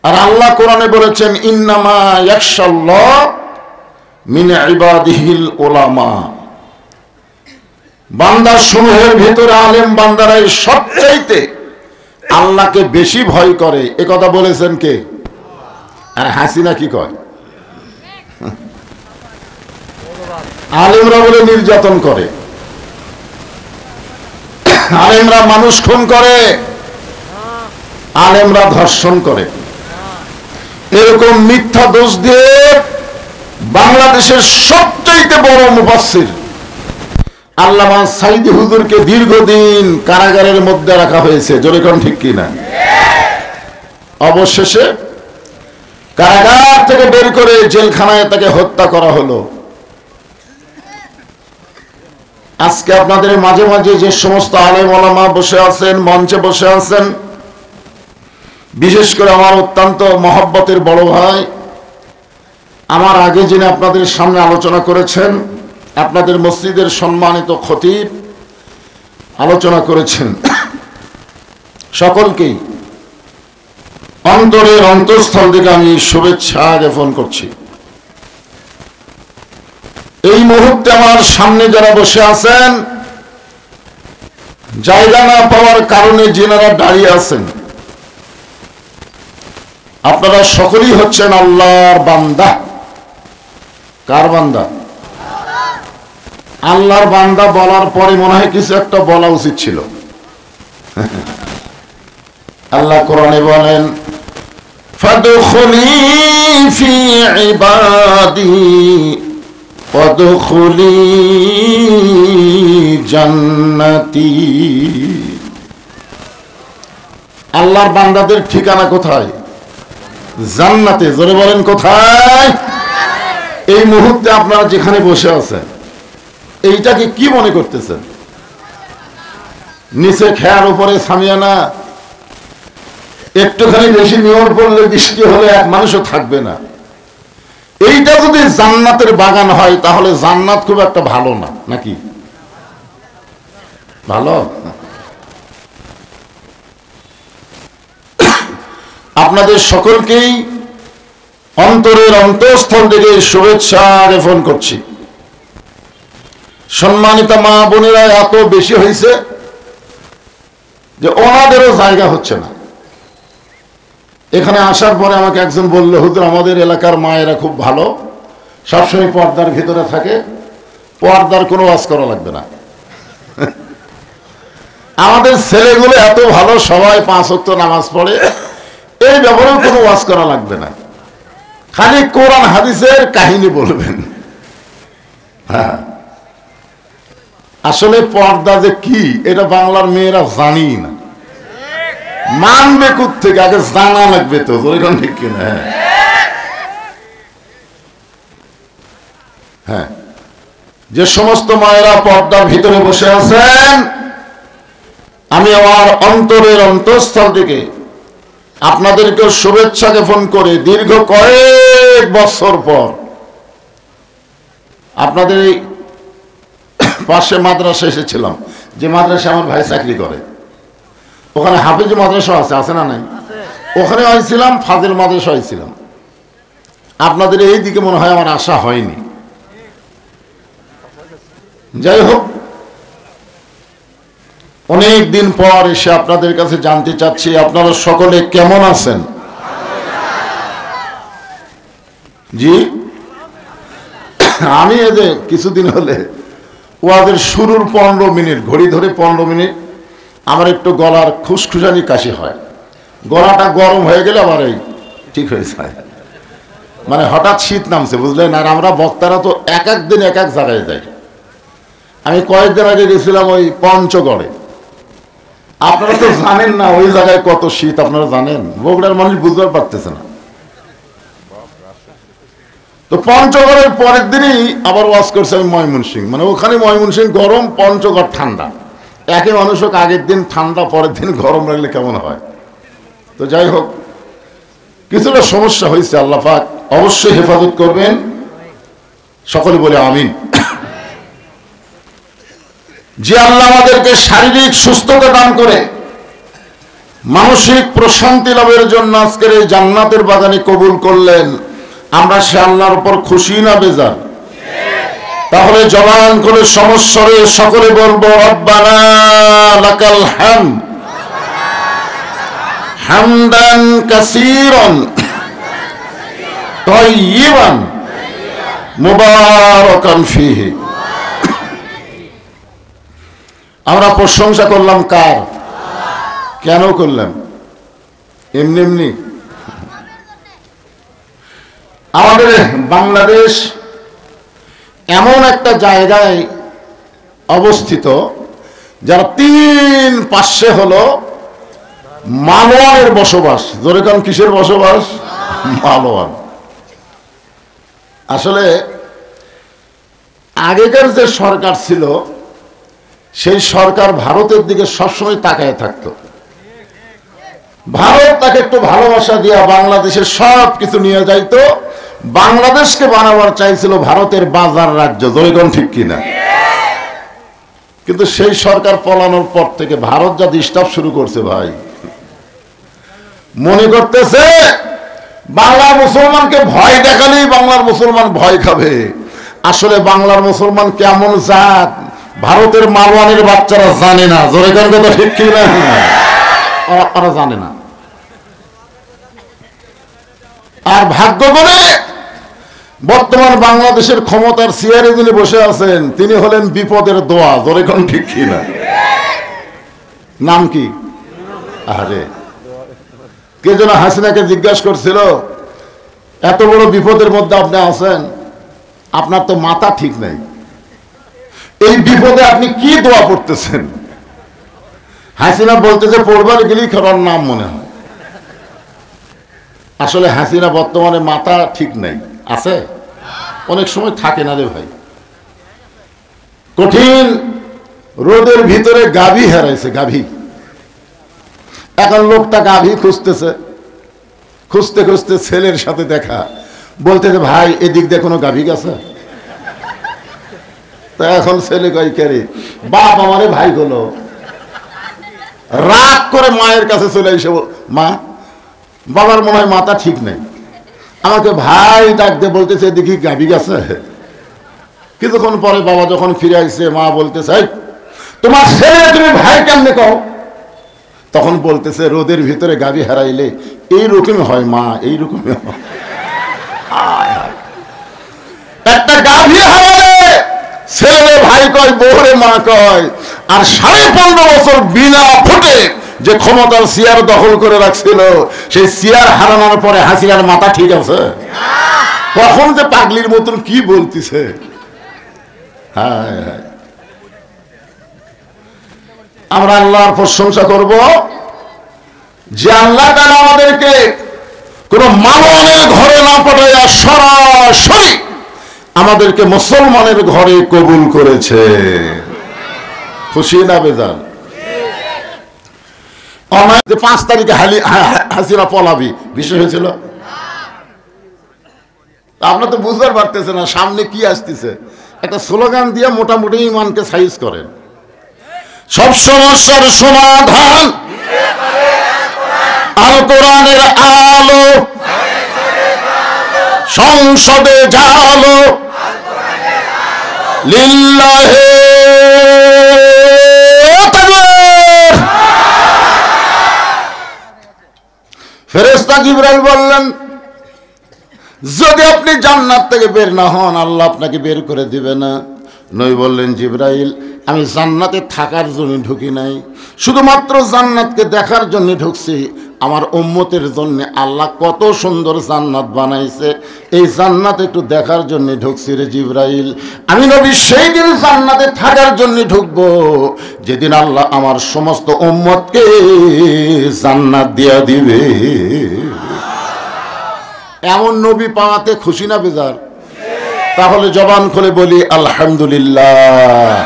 আর আল্লাহ কোরআনে বলেছেন ইন্নামা ইয়াখশাল্লাহ মিন ইবাদিহিল উলামা, বান্দা সমূহের ভিতরে আলেম বান্দারাই সবচাইতে আল্লাহকে বেশি ভয় করে। এ কথা বলেছেন কে? আর হাসিনা কি কয়? আলেমরা বলে নির্যাতন করে, আলেমরা মানুষ খুন করে, আলেমরা ধর্ষণ করে। এরকম মিথ্যা দোষ দিয়ে বাংলাদেশের সবচাইতে বড় মুফাসসির আল্লামা সাইদি হুজুরকে দীর্ঘদিন কারাগারের মধ্যে রাখা হয়েছে। জোরে কোন ঠিক কিনা? অবশেষে কারাগার থেকে বের করে জেলখানায় তাকে হত্যা করা হলো। আজকে আপনাদের মাঝে মাঝে যে সমস্ত আলেম ওলামা বসে আছেন, মঞ্চে বসে আছেন, বিশেষ করে আমার অত্যন্ত মহব্বতের বড় ভাই, আমার আগে যিনি আপনাদের সামনে আলোচনা করেছেন, আপনাদের মসজিদের সম্মানিত খতিব আলোচনা করেছেন, সকলকেই অন্তরের অন্তঃস্থল থেকে আমি শুভেচ্ছা জ্ঞাপন করছি। এই মুহূর্তে আমার সামনে যারা বসে আছেন, জায়গা না পাওয়ার কারণে যিনারা দাঁড়িয়ে আছেন, আপনারা সকলেই হচ্ছেন আল্লাহর বান্দা। কার বান্দা? আল্লাহর বান্দা বলার পরে মনে হয় কিছু একটা বলা উচিত ছিল। আল্লাহ কোরআনে বলেন ফাদখুলি ফি ইবাদি ওয়াদখুলি জান্নাতি। আল্লাহর বান্দাদের ঠিকানা কোথায়? জান্নাতে। জোরে বলেন কোথায়? এই মুহূর্তে আপনারা যেখানে বসে আছেন, এইটাকে কি মনে করতেছেন? নিচে খেয়ার উপরে সামিয়ানা, একটুখানি বেশি নিয়র পড়লে বৃষ্টি হলে এক মানুষও থাকবে না। এইটা যদি জান্নাতের বাগান হয় তাহলে জান্নাত খুব একটা ভালো না, নাকি? ভালো? আপনাদের সকলকেই অন্তরের অন্তঃস্থল থেকে শুভেচ্ছা জ্ঞাপন করছি। সম্মানিত মা বোনেরা এত বেশি হয়েছে যে ওনাদেরও জায়গা হচ্ছে না। এখানে আসার পরে আমাকে একজন বলল, হুজুর আমাদের এলাকার মায়েরা খুব ভালো, সবসময় পর্দার ভিতরে থাকে, পর্দার কোনো ওয়াজ করা লাগবে না। আমাদের ছেলেগুলো এত ভালো, সবাই 5 ওয়াক্ত নামাজ পড়ে, এই ব্যাপারেও কোনো ওয়াজ করা লাগবে না, খালি কোরআন হাদিসের কাহিনী বলবেন। হ্যাঁ, আসলে পর্দা যে কি এটা বাংলার মেয়েরা জানি না, মানবে কোত্থেকে? আগে জানা লাগবে তো। ঠিক কিনা? হ্যাঁ, যে সমস্ত মায়েরা পর্দার ভিতরে বসে আছেন, আমি আমার অন্তরের অন্তঃস্থল থেকে আপনাদেরকে শুভেচ্ছা জ্ঞাপন করে দীর্ঘ কয়েক বছর পর আপনাদের এই পাশে মাদ্রাসা এসেছিলাম, যে মাদ্রাসা আমার ভাই চাকরি করে, ওখানে হাফিজ মাদ্রাসা আছে, আছে না নাই? ওখানে হয়েছিলাম, ফাজিল মাদ্রাসা হয়েছিলাম। আপনাদের এই দিকে মনে হয় আমার আশা হয়নি। যাই হোক, অনেক দিন পর এসে আপনাদের কাছে জানতে চাচ্ছি আপনারা সকলে কেমন আছেন? জি, আমি এই যে কিছুদিন হলে ওদের শুরুর 15 মিনিট, ঘড়ি ধরে 15 মিনিট আমার একটু গলার খুসখুসানি কাশি হয়, গলাটা গরম হয়ে গেলে আবার এই ঠিক হয়ে যায়। মানে হঠাৎ শীত নামছে, বুঝলেন? আর আমরা বক্তারা তো এক এক দিন এক এক জায়গায় যাই। আমি কয়েকদিন আগে গেছিলাম ওই পঞ্চগড়ে। আপনারা তো জানেন না ওই জায়গায় কত শীত, আপনারা জানেন? বগুড়ার মানুষ বুঝতে পারতেছে না। তো পঞ্চগড়ের পরের দিনই আবার ওয়াজ করছে আমি ময়মনসিংহ, মানে ওখানে ময়মনসিংহ গরম, পঞ্চগড় ঠান্ডা। একই মানুষ হোক, আগের দিন ঠান্ডা, পরের দিন গরম লাগলে কেমন হয়? তো যাই হোক, কিছুটা সমস্যা হয়েছে। আল্লাহ পাক অবশ্যই হেফাজত করবেন, সকলে বলে আমিন। যে আল্লাহ আমাদেরকে শারীরিক সুস্থতা দান করে মানসিক প্রশান্তি লাভের জন্য আজকের এই জান্নাতের বাগানে কবুল করলেন। আমরা সে আল্লাহর উপর খুশি না বেজার? তাহলে জবান করে সমস্বরে সকলে বলবো রব্বানা লাকাল হামদ হামদান কাসীরান তাইয়িবান মুবারাকান ফীহি। আমরা প্রশংসা করলাম কার? কেন করলাম? এমনি এমনি? আমাদের বাংলাদেশ এমন একটা জায়গায় অবস্থিত যারা 3 পাশে হলো মালওয়ানের বসবাস। জোরে কান, কিসের বসবাস? মালওয়ান। আসলে আগেকার যে সরকার ছিল সেই সরকার ভারতের দিকে সবসময় তাকায় থাকতো। ভারত তাকে একটু ভালোবাসা দিয়া বাংলাদেশের সব কিছু নিয়ে যাইতো। বাংলাদেশকে বানাবার চাইছিল ভারতের বাজার রাজ্য। জয়গণ ঠিক কিনা? কিন্তু সেই সরকার পলানোর পর থেকে ভারত যা ডিস্টার্ব শুরু করছে ভাই, মনে করতেছে বাংলার মুসলমানকে ভয় দেখালেই বাংলার মুসলমান ভয় খাবে। আসলে বাংলার মুসলমান কেমন জাত ভারতের মালওয়ানের বাচ্চারা জানে না। জয়গণ কথা ঠিক কিনা? ওরা জানে না। আর ভাগ্য করে বর্তমান বাংলাদেশের ক্ষমতার চেয়ারে যিনি বসে আছেন তিনি হলেন বিপদের দোয়া। জোরে কোন ঠিক কিনা? নাম কি? আরে কে যেন হাসিনাকে জিজ্ঞাসা করছিল, এত বড় বিপদের মধ্যে আপনি আছেন, আপনার তো মাথা ঠিক নাই, এই বিপদে আপনি কি দোয়া পড়তেছেন? হাসিনা বলতেছে পড়বার গেলেই খাবার নাম মনে হয়। আসলে হাসিনা বর্তমানে মাথা ঠিক নাই, আছে, অনেক সময় থাকে না রে ভাই। কঠিন রোদের ভিতরে গাভী হারাইছে, গাভী। এখন লোকটা গাভী খুঁজতেছে, খুঁজতে খুঁজতে ছেলের সাথে দেখা, বলতেছে ভাই এদিক দিয়ে কোনো গাভী গেছে? তা এখন ছেলে কয় কে? বাপ আমারে ভাই গুলো রাগ করে মায়ের কাছে চলে এসে, মা বাবার মনে হয় মাথা ঠিক নেই, আমাকে ভাই ডাক দিয়ে বলতেছে দেখি গাভী গেছে। কিছুক্ষণ পরে বাবা যখন ফিরে আসছে মা বলতেছে তোমার ছেলে তুমি ভাই কেমনে কও? তখন বলতেছে রোদের ভিতরে গাভী হারাইলে এইরকমই হয় মা, এইরকমই হয়। একটা গাভী হারালে ছেলে ভাই কয়, বউরে মা কয়। আর 15.5 বছর বিনা ভোটে যে ক্ষমতার চেয়ার দখল করে রাখছিল সেই চেয়ার হারানোর পরে হাসিনার মাথা ঠিক আছে? কখন যে পাগলির মতন কি বলতেছে। হ্যাঁ, আমরা আল্লাহর প্রশংসা করব যে আল্লাহ তাআলা আমাদেরকে কোন মালওয়ানের ঘরে না পাঠাইয়া সরাসরি আমাদেরকে মুসলমানের ঘরে কবুল করেছে। খুশি না বেজার? 5 তারিখে হাসিনা পলাবি বিষয় হয়েছিল। আপনার তো বুঝতে পারতেছে না সামনে কি আসতেছে। একটা স্লোগান দিয়ে মোটামুটি ইমানকে সাইজ করেন। সব সমস্যার সমাধান আল কোরআনের আলো, সংসদে জালো লিল্লাহে তাকবীর। ফেরেশতা জিবরাইল বললেন যদি আপনি জান্নাত থেকে বের না হন আল্লাহ আপনাকে বের করে দিবে না। নবী বললেন জিবরাইল আমি জান্নাতে থাকার জন্য ঢুকি নাই, শুধুমাত্র জান্নাতকে দেখার জন্য ঢুকছি। আমার উম্মতের জন্য আল্লাহ কত সুন্দর জান্নাত বানাইছে, এই জান্নাত একটু দেখার জন্য ঢুকছি রে জিবরাইল। আমি নবী সেই দিন জান্নাতে থাকার জন্য ঢুকবো যেদিন আল্লাহ আমার সমস্ত উম্মতকে জান্নাত দিয়া দিবে। এমন নবী পাওয়াতে খুশি না বেজার? তাহলে জবান খুলে বলি আলহামদুলিল্লাহ।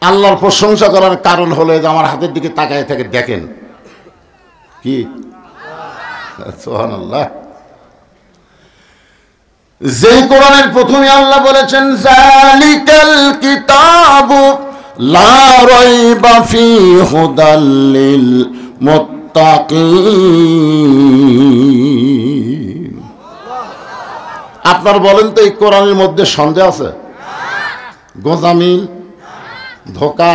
আল্লাহর প্রশংসা করার কারণ হলো যে আমার হাতের দিকে তাকায় থাকে, দেখেন কি সুবহানাল্লাহ। যেই কোরআনের প্রথমে আল্লাহ বলেছেন জালিকাল কিতাবু লা রাইবা ফি হুদাল লিল মুত্তাকিন। আপনার বলেন তো এই কোরআনের মধ্যে সন্দেহ আছে? গোজামিল, ধোকা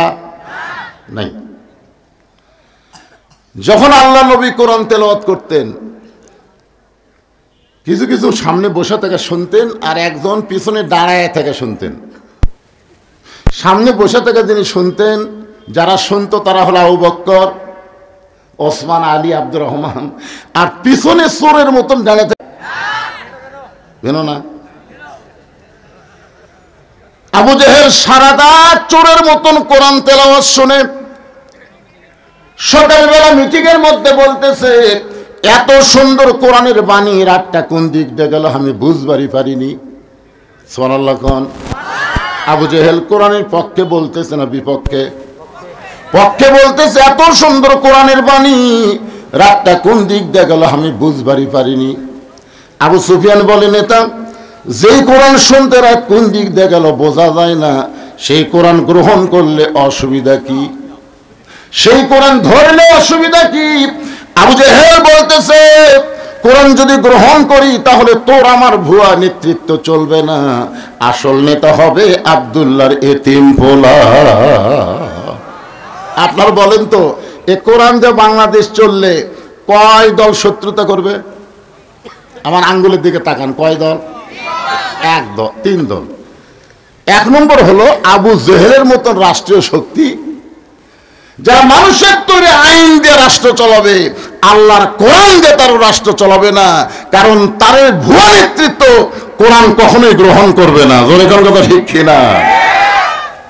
নাই। যখন আল্লাহ নবী কোরআন তেলাওয়াত করতেন, কিছু কিছু সামনে বসে থেকে শুনতেন আর একজন পিছনে দাঁড়ায় থেকে শুনতেন। সামনে বসে থেকে যিনি শুনতেন, যারা শুনতো তারা হলো আবু বকর, ওসমান, আলী, আব্দুর রহমান, আর পিছনে চোরের মতন দাঁড়ায় থাকে না। আবু জেহেল সারা রাত চোরের মতন কোরআন তেলাওয়াত শুনে সকালবেলা মিটিং এর মধ্যে বলতেছে, এত সুন্দর কোরআনের বাণী, রাতটা কোন দিক দিয়ে গেল আমি বুঝবারই পারিনি। সুবহানাল্লাহ কোন। আবু জেহেল কোরআনের পক্ষে বলতেছে না বিপক্ষে? পক্ষে বলতেছে, এত সুন্দর কোরআনের বাণী, রাতটা কোন দিক দিয়ে গেল আমি বুঝবারই পারিনি। আবু সুফিয়ান বলে, নেতা, যেই কোরআন শুনতে রাত কোন দিক দিয়ে গেল বোঝা যায় না, সেই কোরআন গ্রহণ করলে অসুবিধা কি? সেই কোরআন ধরলে অসুবিধা কি? আবু জেহেল বলতেছে, কোরআন যদি গ্রহণ করি তাহলে তোর আমার ভুয়া নেতৃত্ব চলবে না, আসল নেতা হবে আব্দুল্লাহর এতিম পোলা। আপনার বলেন তো, এ কোরআন যে বাংলাদেশ চললে কয় দল শত্রুতা করবে? আমার আঙ্গুলের দিকে তাকান, কয় দল? এক দল, তিন দল। এক নম্বর হলো আবু জেহেলের মতন রাষ্ট্রীয় শক্তি, যারা মানুষের তৈরি আইন দিয়ে রাষ্ট্র চালাবে, আল্লাহর কোরআন দিয়ে তার রাষ্ট্র চালাবে না, কারণ তার ভুয়া নেতৃত্ব কোরআন কখনোই গ্রহণ করবে না। জোরে কোন কথা ঠিক কিনা?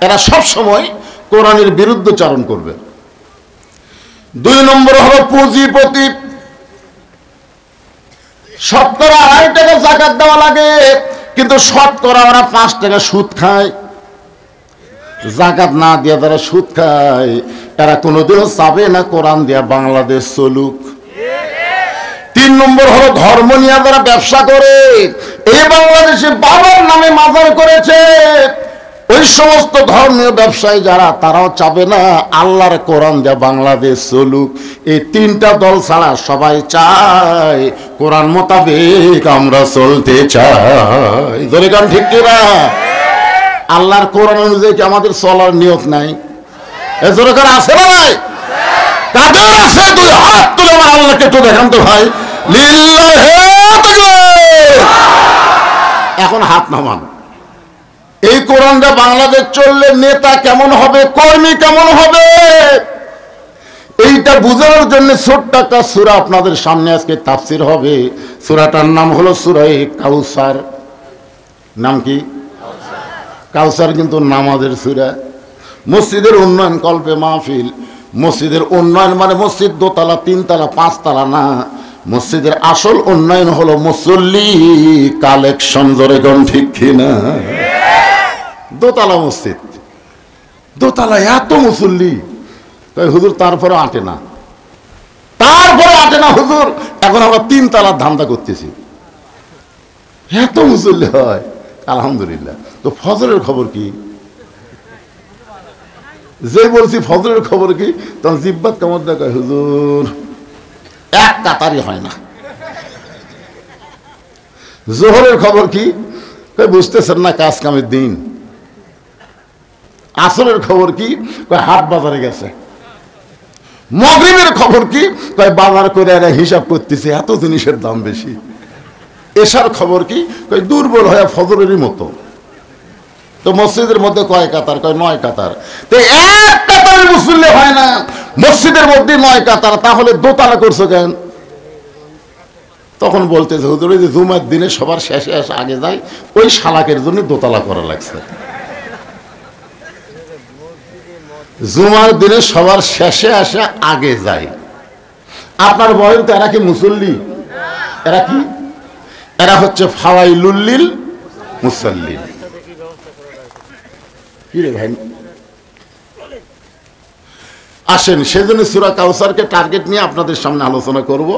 এরা সব সময় কোরআনের বিরুদ্ধচারণ করবে। দুই নম্বর হলো পুঁজিপতি। 70-2.5 টাকা যাকাত দেওয়া লাগে, কিন্তু শতকরা ওরা 5 টাকা সুদ খায়। যাকাত না দিয়ে তারা সুদ খায়, এরা কোনোদিনও চাবে না কোরআন দিয়া বাংলাদেশ চলুক। 3 নম্বর হলো ধর্ম নিয়ে যারা ব্যবসা করে। এই বাংলাদেশে বাবার নামে মাজার করেছে, ওই সমস্ত ধর্মীয় ব্যবসায়ী যারা, তারাও চাবে না আল্লাহর কোরআন দিয়া বাংলাদেশ চলুক। এই 3টা দল ছাড়া সবাই চায় কোরআন মোতাবেক আমরা চলতে চাই। ধরে গান ঠিক কিনা? আল্লাহর কোরআন অনুযায়ী কি আমাদের চলার নিয়ত নাই? এ জোরকার আছে না ভাই? কাদের আছে? 2 হাত তুলে আমার আল্লাহকে একটু দেখান তো ভাই। লিল্লাহি তাকবীর। এখন হাত নামান। এই কোরআনটা বাংলাদেশ চললে নেতা কেমন হবে, কর্মী কেমন হবে, এইটা বোঝানোর জন্য ছোট্ট একটা সূরা আপনাদের সামনে আজকে তাফসীর হবে। সূরাটার নাম হলো সূরা কাউসার। নাম কি? কাউসার কিন্তু নামাজের সূরা। মসজিদের উন্নয়ন কল্পে মাহফিল। মসজিদের উন্নয়ন মানে মসজিদ 2 তলা 3 তলা 5 তলা না, মসজিদের আসল উন্নয়ন হলো মুসল্লি কালেকশন। জোরে কোন ঠিক কিনা? 2 তলা মসজিদ, 2 তলা এত মুসল্লি, তাই হুজুর তারপরে আটে না, তারপরে আটে না হুজুর, এখন আমরা 3 তলার ধান্দা করতেছি। এত মুসল্লি হয়, আলহামদুলিল্লাহ। তো ফজরের খবর কি? যে বলছি ফজরের খবর কি, তখন জিব্বাত কেমন দেখায়, হুজুর এক কাতারই হয় না। জোহরের খবর কি? বুঝতেছেন না, কাজ কামের দিন। আসরের খবর কি? হাট বাজারে গেছে। মাগরিবের খবর কি? বাজার করে এরা হিসাব করতেছে, এত জিনিসের দাম বেশি। এশার খবর কি? দুর্বল হয়ে ফজরেরই মতো। তো মসজিদের মধ্যে কয় কাতার? 9 কাতার। তো এক কাতারের মুসল্লি হয় না, মসজিদের মধ্যে 9 কাতার, তাহলে দোতলা করছো কেন? তখন বলতেছে হুজুর, যে জুমার দিনে সবার শেষে এসে আগে যায়, ওই শালাকের জন্য দোতলা করা লাগছে। জুমার দিনে সবার শেষে আসে আগে যায়। আপনার বলেন তো, এরা কি মুসল্লি? এরা কি? এরা হচ্ছে ফাওয়াইলুল মুসাল্লিন। কি রে ভাই, আসেন সেজন্য সূরা কাউসারকে টার্গেট নিয়ে আপনাদের সামনে আলোচনা করব।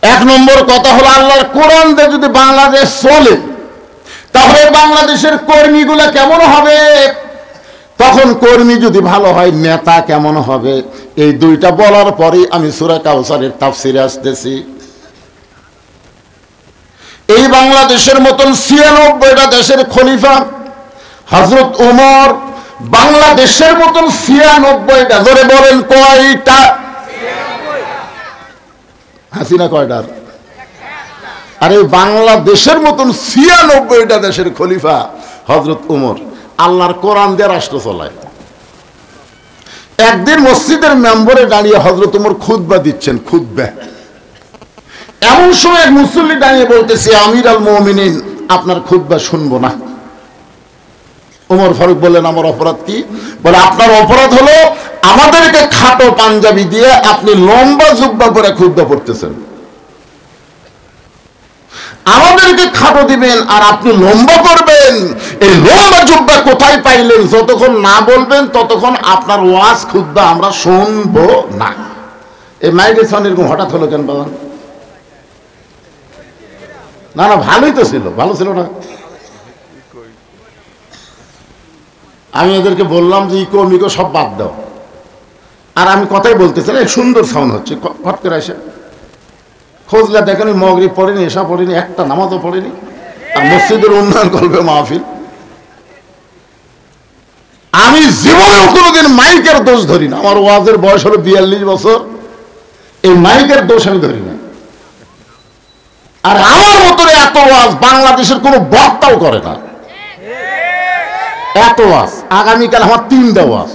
1 নম্বর কথা হলো, আল্লাহর কোরআন দিয়ে যদি বাংলাদেশ চলে তাহলে বাংলাদেশের কর্মীগুলা কেমন হবে? তখন কর্মী যদি ভালো হয়, নেতা কেমন হবে? এই দুইটা বলার পরেই আমি সূরা কাউসারের তাফসিরে আসতেছি। এই বাংলাদেশের মতন ৯৬টা দেশের খলিফা হযরত ওমর, বাংলাদেশের মতন ৯৬টা, ধরে বলেন কয়টা? হাসিনা কয়টার? আরে বাংলাদেশের মতন ৯৬টা দেশের খলিফা হযরত ওমর আল্লাহর কোরআন দিয়ে রাষ্ট্র চালায়। একদিন মসজিদের মেম্বরে দাঁড়িয়ে হযরত ওমর খুতবা দিচ্ছেন, খুতবা। এমন সময় এক মুসল্লি দাঁড়িয়ে বলতেছে, আমির আল মুমিনিন, আপনার খুতবা শুনবো না। ওমর ফারুক বললেন, আমার অপরাধ কি? বলে, আপনার অপরাধ হলো আমাদেরকে খাটো পাঞ্জাবি দিয়ে আপনি লম্বা জুব্বা পরে খুতবা পড়তেছেন। আমাদেরকে খাটো দিবেন আর আপনি লম্বা করবেন। এই লম্বা জুব্বা কোথায় পাইলেন? যতক্ষণ না বলবেন ততক্ষণ আপনার ওয়াজ খুতবা আমরা শুনবো না। এই মাইগ্রেশন এরকম হঠাৎ হলো কেন বাবা? না না, ভালোই তো ছিল, ভালো ছিল না? আমি এদেরকে বললাম যে ইকো মিকো সব বাদ দাও, আর আমি কথাই বলতেছি, সুন্দর সাউন্ড হচ্ছে, হট করে আসে খোঁজলে দেখেন মগরিব পড়েনি, এশা পড়েনি, একটা নামাজও পড়েনি, আর মসজিদের উন্নয়ন করবে মাহফিল। আমি জীবনেও কোনোদিন মাইকের দোষ ধরি না। আমার ওয়াজের বয়স হলো ৪২ বছর, এই মাইকের দোষ আমি ধরি না। আর আমার মতন এত ওয়াজ বাংলাদেশের কোনো বক্তাও করে না। এত ওয়াজ, আগামীকাল আমার ৩টা ওয়াজ,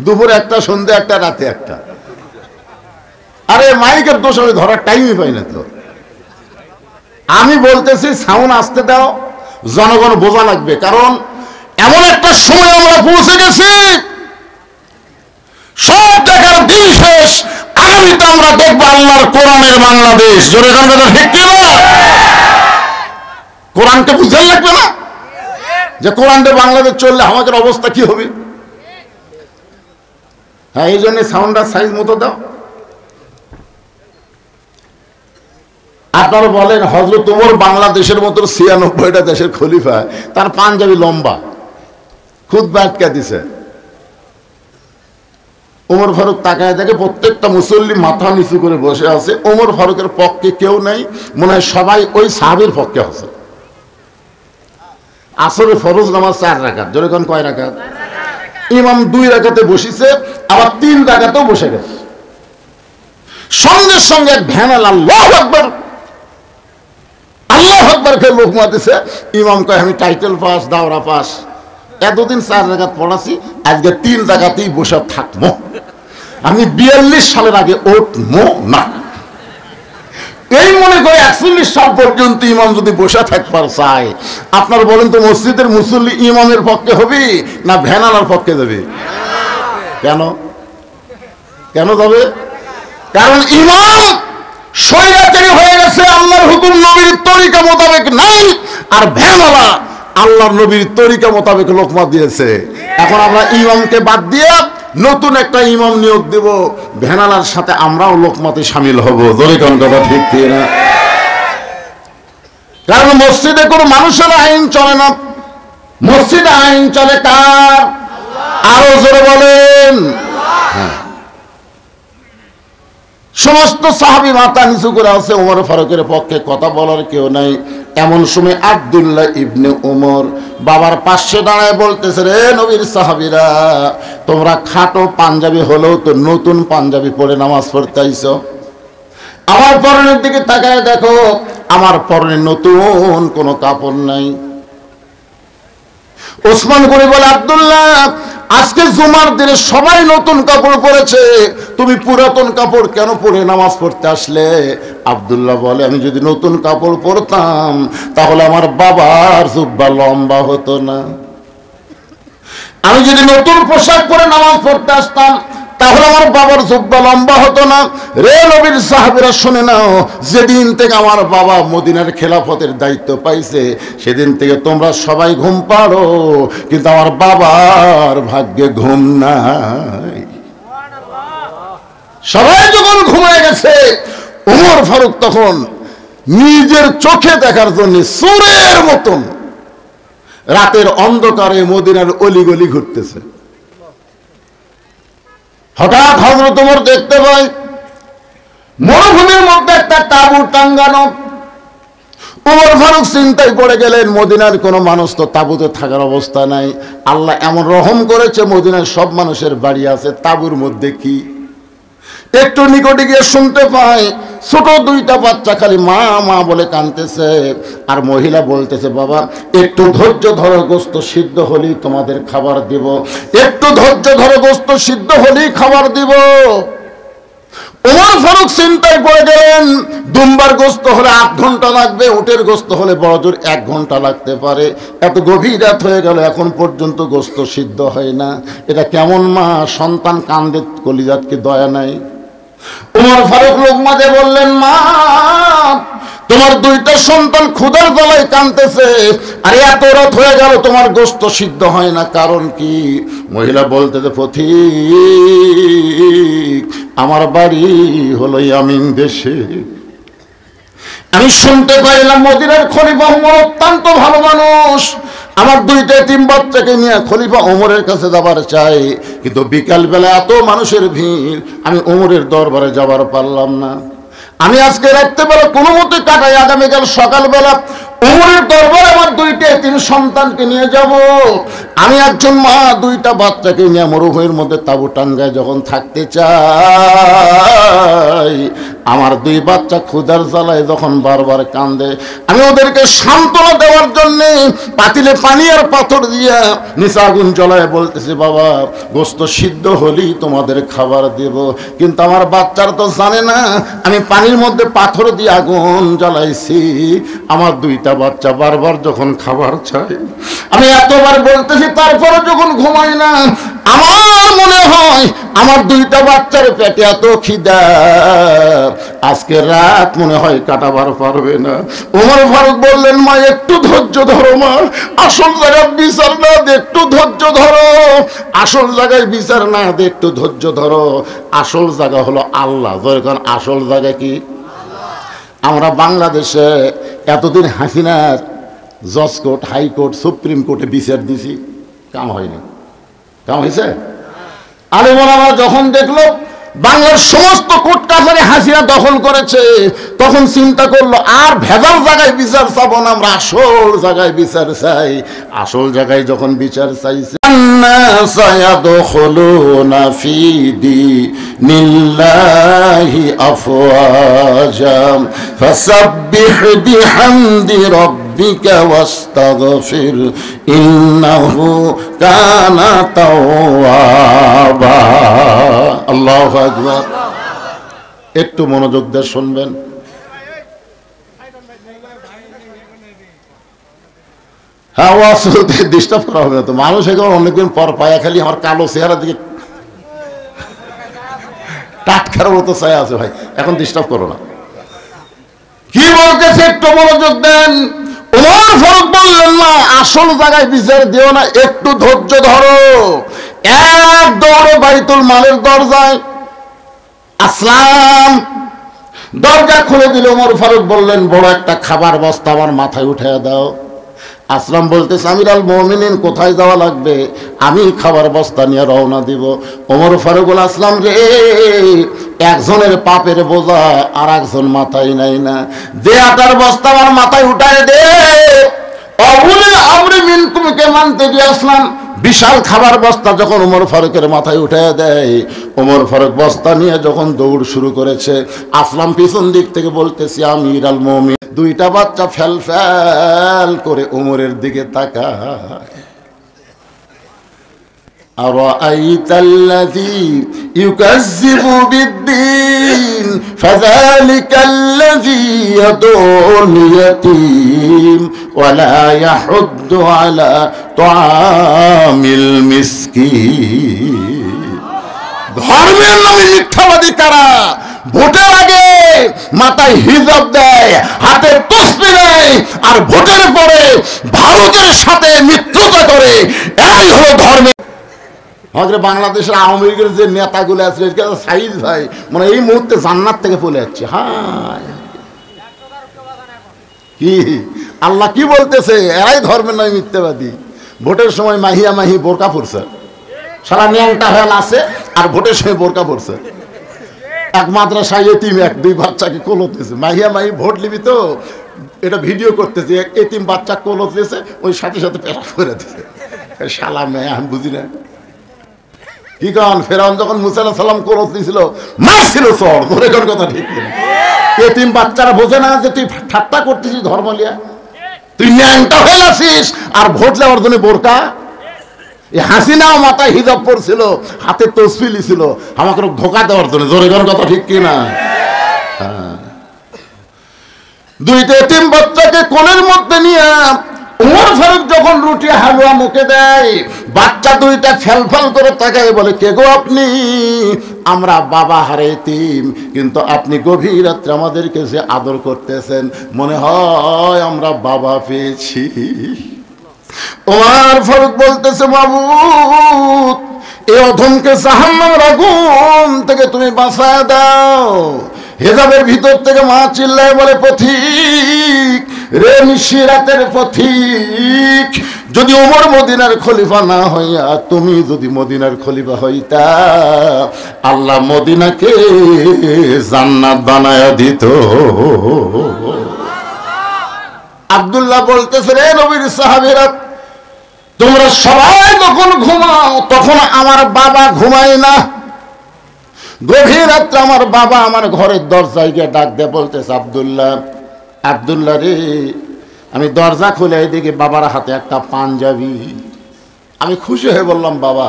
দুপুরে একটা, সন্ধ্যে একটা, রাতে একটা। আরে মাইকের দোষ আমি ধরার টাইমই পাই না তো। আমি বলতেছি সাউন্ড আসতে দাও, জনগণ বোঝা লাগবে, কারণ এমন একটা সময় আমরা পৌঁছে গেছি, সব দেখার দিন শেষ। আগামীতে আমরা দেখবো আল্লাহর কোরআনের বাংলাদেশ। জোরে কথা ঠিক কি না? কোরআনকে বুঝতে লাগবে না যে কোরআনটা বাংলাদেশ চললে আমাদের অবস্থা কি হবে? হ্যাঁ, এই জন্য সাউন্ডটা সাইজ মতো দাও। আপনারা বলেন হযরত ওমর বাংলাদেশের মতো ৯৬টা দেশের খলিফা, তার পাঞ্জাবি লম্বা, খুতবা আটকা দিছে। ওমর ফারুক তাকায় দেখে প্রত্যেকটা মুসল্লি মাথা নিচু করে বসে আছে। ওমর ফারুকের পক্ষে কেউ নাই, মনে হয় সবাই ওই সাহাবীর পক্ষে আছে। আসরে ফরজ নামাজ ৪ রাকাত, জোরে কোন কয় রাকাত? ইমাম ২ রাকাতে বসিছে, আবার ৩ রাকাতেও বসে গেছে। সঙ্গে সঙ্গে এক ভ্যানাল আল্লাহু আকবার, আল্লাহু আকবার কে লোক মারতেছে। ইমাম কয়, আমি টাইটেল পাস, দাওরা পাস, এতদিন ৪ রাকাত পড়াছি, আজকে ৩ রাকাতেই বসে থাকবো, আমি ৪২ সালের আগে উঠবো না। এই মনে করে ৪১ সাল পর্যন্ত ইমাম যদি বসে থাকবার চায়, আপনারা বলেন তো মসজিদের মুসল্লি ইমামের পক্ষে হবে না ভ্যানালার পক্ষে যাবে? কেন কেন যাবে? কারণ ইমাম স্বৈরাচারী হয়ে গেছে, আল্লাহর হুকুম নবীর তরিকা মোতাবেক নাই, আর ভ্যানালা আল্লাহর নবীর তরিকা মোতাবেক লোকমা দিয়েছে। এখন আমরা ইমামকে বাদ দিয়ে নতুন একটা ইমাম নিয়োগ দেব, ভ্যানালার সাথে আমরাও লোকমাতে শামিল হব। জোরে কোন কথা ঠিক কি না? কারণ মসজিদে কোনো মানুষের আইন চলে না, মসজিদে আইন চলে কার? আরো জোরে বলেন। হ্যাঁ, সমস্ত সাহাবী মাথা নিচু করে আছে, ওমর ফারুকের পক্ষে কথা বলার কেউ নাই। এমন সময় আব্দুল্লাহ ইবনে ওমর বাবার পাশে দাঁড়ায় বলতেছে, রে নবীর সাহাবীরা, তোমরা খাটো পাঞ্জাবি হলেও তো নতুন পাঞ্জাবি পরে নামাজ পড়তে আইছো। আমার পরনের দিকে তাকায় দেখো, আমার পরনে নতুন কোনো কাপড় নাই। ওসমান গনি বলে, আব্দুল্লাহ, আজকে জুমার দিনে সবাই নতুন কাপড় পরেছে, তুমি পুরাতন কাপড় কেন পরে নামাজ পড়তে আসলে? আব্দুল্লাহ বলে, আমি যদি নতুন কাপড় পরতাম তাহলে আমার বাবার জুব্বা লম্বা হতো না। আমি যদি নতুন পোশাক পরে নামাজ পড়তে আসতাম তাহলে আমার বাবার জুব্বা লম্বা হতো না। রে নবীর সাহাবীরা শুনে নাও, যেদিন থেকে আমার বাবা মদিনার খেলাফতের দায়িত্ব পাইছে সেদিন থেকে তোমরা সবাই ঘুম পাড়ো, কিন্তু আমার বাবার ভাগ্যে ঘুম নাই। সবাই যখন ঘুমিয়ে গেছে, ওমর ফারুক তখন নিজের চোখে দেখার জন্য চোরের মতন রাতের অন্ধকারে মদিনার অলিগলি ঘুরতেছে। হঠাৎ হযরত ওমর দেখতে পায় মরুভূমির মধ্যে একটা তাঁবু টাঙ্গানো। ওমর ফারুক চিন্তায় পড়ে গেলেন, মদিনার কোনো মানুষ তো তাঁবুতে থাকার অবস্থা নাই। আল্লাহ এমন রহম করেছে মদিনার সব মানুষের বাড়ি আছে, তাঁবুর মধ্যে কি? একটু নিকটে গিয়ে শুনতে পায় ছোট দুইটা বাচ্চা খালি মা মা বলে কাঁদতেছে, আর মহিলা বলতেছে, বাবা একটু ধৈর্য ধরো, গোস্ত সিদ্ধ হলেই তোমাদের খাবার দিব, একটু ধৈর্য ধরো, গোস্ত সিদ্ধ হলেই খাবার দিব। ওমর ফারুক চিন্তায় পড়ে গেলেন, দুম্বার গোস্ত হলে 8 ঘন্টা লাগবে, উটের গোস্ত হলে বড়জোর 1 ঘন্টা লাগতে পারে। এত গভীর রাত হয়ে গেল, এখন পর্যন্ত গোস্ত সিদ্ধ হয় না। এটা কেমন মা? সন্তান কান্দে, কলিজাত কি দয়া নাই? ওমর ফারুক লোকমা দিয়ে বললেন, মা তোমার দুইটা সন্তান ক্ষুধার জ্বালায় কাঁদতেছে, আর এত রাত হয়ে গেল তোমার গোস্ত সিদ্ধ হয় না, কারণ কি? মহিলা বলতেছে, পথিক আমার বাড়ি হলো ইয়ামিন দেশে, আমি শুনতে পাইলাম মদিনার খলিফা ওমর অত্যন্ত ভালো মানুষ, আমার 2-3 বাচ্চাকে নিয়ে খলিফা ওমরের কাছে যাবার চাই, কিন্তু বিকালবেলা এত মানুষের ভিড়, আমি ওমরের দরবারে যাবার পারলাম না। আমি আজকে রাত্রেবেলা কোনো মতে কাটাই, আগামীকাল সকালবেলা ওমরের দরবারে আমার 2-3 সন্তানকে নিয়ে যাব। আমি একজন মা 2টা বাচ্চাকে নিয়ে মরুভূমির মধ্যে তাঁবু টাঙ্গায় যখন থাকতে চাই, আমার 2 বাচ্চা ক্ষুধার জ্বালায় যখন বারবার কান্দে, আমি ওদেরকে সান্ত্বনা দেওয়ার জন্য পাতিলে পানি আর পাথর দিয়া নিচে আগুন জ্বলায় বলতেছি, বাবা গোস্ত সিদ্ধ হলেই তোমাদের খাবার দেব। কিন্তু আমার বাচ্চারা তো জানে না আমি পানির মধ্যে পাথর দিয়ে আগুন জ্বালাইছি। আমার 2টা বাচ্চা বারবার যখন খাবার চায়, আমি এতবার বলতেছি, তারপরে যখন ঘুমাই না, আমার মনে হয় আমার 2টা বাচ্চার পেটে এত খিদা, আজকে রাত মনে হয় কাটাবার পারবে না। ওমর ফারুক বললেন, মা একটু ধৈর্য ধরো, মা আসল জায়গায় বিচার না দে, একটু ধৈর্য ধরো, আসল জায়গায় বিচার না দে, একটু ধৈর্য ধরো। আসল জায়গা হলো আল্লাহ। যখন আসল জায়গা কি? আমরা বাংলাদেশে এতদিন হাসিনার জজ কোর্ট, হাইকোর্ট, সুপ্রিম কোর্টে বিচার দিছি, কাম হয়নি। কাম হয়েছে? আলেমরা যখন দেখলো বাংলার সমস্ত কোর্ট কাছারি হাসিনা দখল করেছে, তখন চিন্তা করলো আর ভেজাল জায়গায় বিচার চাবো না, আমরা আসল জায়গায় বিচার চাই। আসল জায়গায় যখন বিচার চাইছে, সায়াদখুলুনা ফি দীনিল্লাহি আফওয়াজা ফাসাব্বিহ বিহামদি রাব্বিকা ওয়াস্তাগফির ইন্নাহু কানা তাওয়াবা। আল্লাহু আকবার। একটু মনোযোগ দিয়ে শুনবেন। হ্যাঁ, আসলে ডিস্টার্ব করা হবে না তো। মানুষ এখন অনেকদিন পর পায়া খালি আমার কালো চেহারা দিকে টাটকার মতো চাই আছে, ভাই এখন ডিস্টার্ব করো না। কি বলতেছে একটু মনোযোগ দেন। ওমর ফারুক বললেন, না আসল জায়গায় বিচার দিও না, একটু ধৈর্য ধরো। এক দৌড়ে বাইতুল মালের দরজায় আসলাম, দরজা খুলে দিল। ওমর ফারুক বললেন, বড় একটা খাবার বস্তা আমার মাথায় উঠে দাও। আসলাম বলতেছে, আমির আল মুমিনিন কোথায় যাওয়া লাগবে? আমি খাবার বস্তা নিয়ে রওনা দিব। ওমর ফারুক বলে, আসলাম রে, একজনের পাপের বোঝা আর একজন মাথায় নাই না, যে আটার বস্তা আমার মাথায় উঠায় দে। অবুলিল আমরি মিনকুমকে মানতে গিয়ে আসলাম বিশাল খাবার বস্তা যখন ওমর ফারুকের মাথায় উঠে দেয়, ওমর ফারুক বস্তা নিয়ে যখন দৌড় শুরু করেছে, আসলাম পিছন দিক থেকে বলতেছি, আমির আল মুমিন। 2টা বাচ্চা ফেল ফেল করে ওমরের দিকে তাকায়। আরাআইতাল্লাযী ইউকাজ্জিবু বিদ্দীন ফাযালিকাল্লাযী ইয়াদুল ইয়াতীম ওয়া লা ইয়াহুদ্দু আলা তুআমিল মিসকিন। ধর্মের নামে মিথ্যাবাদী কারা? ভোটের আগে মাথায় হিজাব দেয়, হাতে তসবি নেয়, আর ভোটের পরে ভারতের সাথে মিত্রতা করে। এই হলো ধর্মের। আমাদের বাংলাদেশের আওয়ামী লীগের যে নেতাগুলো আছে, সাইদ ভাই মানে এই মুহূর্তে জান্নাত থেকে পড়ে যাচ্ছে। হ্যাঁ, কি আল্লাহ কি বলতেছে? এরাই ধর্মের নয় মিথ্যাবাদী। ভোটের সময় মাহিয়া মাহি বোরকা পরছে, সারা ন্যাংটা হয়ে আছে, আর ভোটের সময় বোরকা পরছে। এক মাদ্রাসায় এতিম এক দুই বাচ্চাকে কোলতেছে, মাহিয়া মাহি ভোট লিবি তো এটা ভিডিও করতেছে, এতিম বাচ্চা কোলতেছে, ওই সাথে সাথে পেরা করে দিছে। শালা মেয়ে আমি বুঝি না কি কারণ ফেরাউন যখন মুসা আলাইহিস সালাম কোলত দিছিল মারছিল চর ধরে, কোন কথা ঠিক না। এতিম বাচ্চারা বোঝে না যে তুই ঠাট্টা করতেছিস ধর্ম লিয়া, তুই ন্যাংটা হয়ে আছিস আর ভোট নেওয়ার জন্য বোরকা। হাসিনাও মাথায় হিজাব পরছিল, হাতে তসবিহ ছিল, আমাকে ধোকা দেওয়ার জন্য। জোরে কোন কথা ঠিক কিনা? দুইটা এতিম বাচ্চাকে কোলের মধ্যে নিয়ে ওমর ফারুক যখন রুটি হালুয়া মুখে দেয়, বাচ্চা দুইটা ফেলফেল করে তাকায়, বলে কে গো আপনি? আমরা বাবা হারে এতিম, কিন্তু আপনি গভীর রাত্রে আমাদেরকে যে আদর করতেছেন, মনে হয় আমরা বাবা পেয়েছি। ওমর ফারুক বলতেছে, মাবুদ এই অধমকে জাহান্নামের আগুন থেকে তুমি বাঁচায় দাও। হেজাবের ভিতর থেকে মা চিল্লায় বলে, পথিক রে নিশিরাতের পথিক, যদি ওমর মদিনার খলিফা না হইয়া তুমি যদি মদিনার খলিফা হইতা, আল্লাহ মদিনাকে জান্নাত বানায়া দিত। আব্দুল্লাহ বলতেছে, রে নবীর সাহাবীরা, তোমরা সবাই যখন ঘুমাও তখন আমার বাবা ঘুমায় না। গভীর রাত্রে আমার বাবা আমার ঘরের দরজায় গিয়ে ডাক দিয়ে বলতেছে, আব্দুল্লাহ, আব্দুল্লাহ রে। আমি দরজা খুলে এদিকে বাবার হাতে একটা পাঞ্জাবি। আমি খুশি হয়ে বললাম, বাবা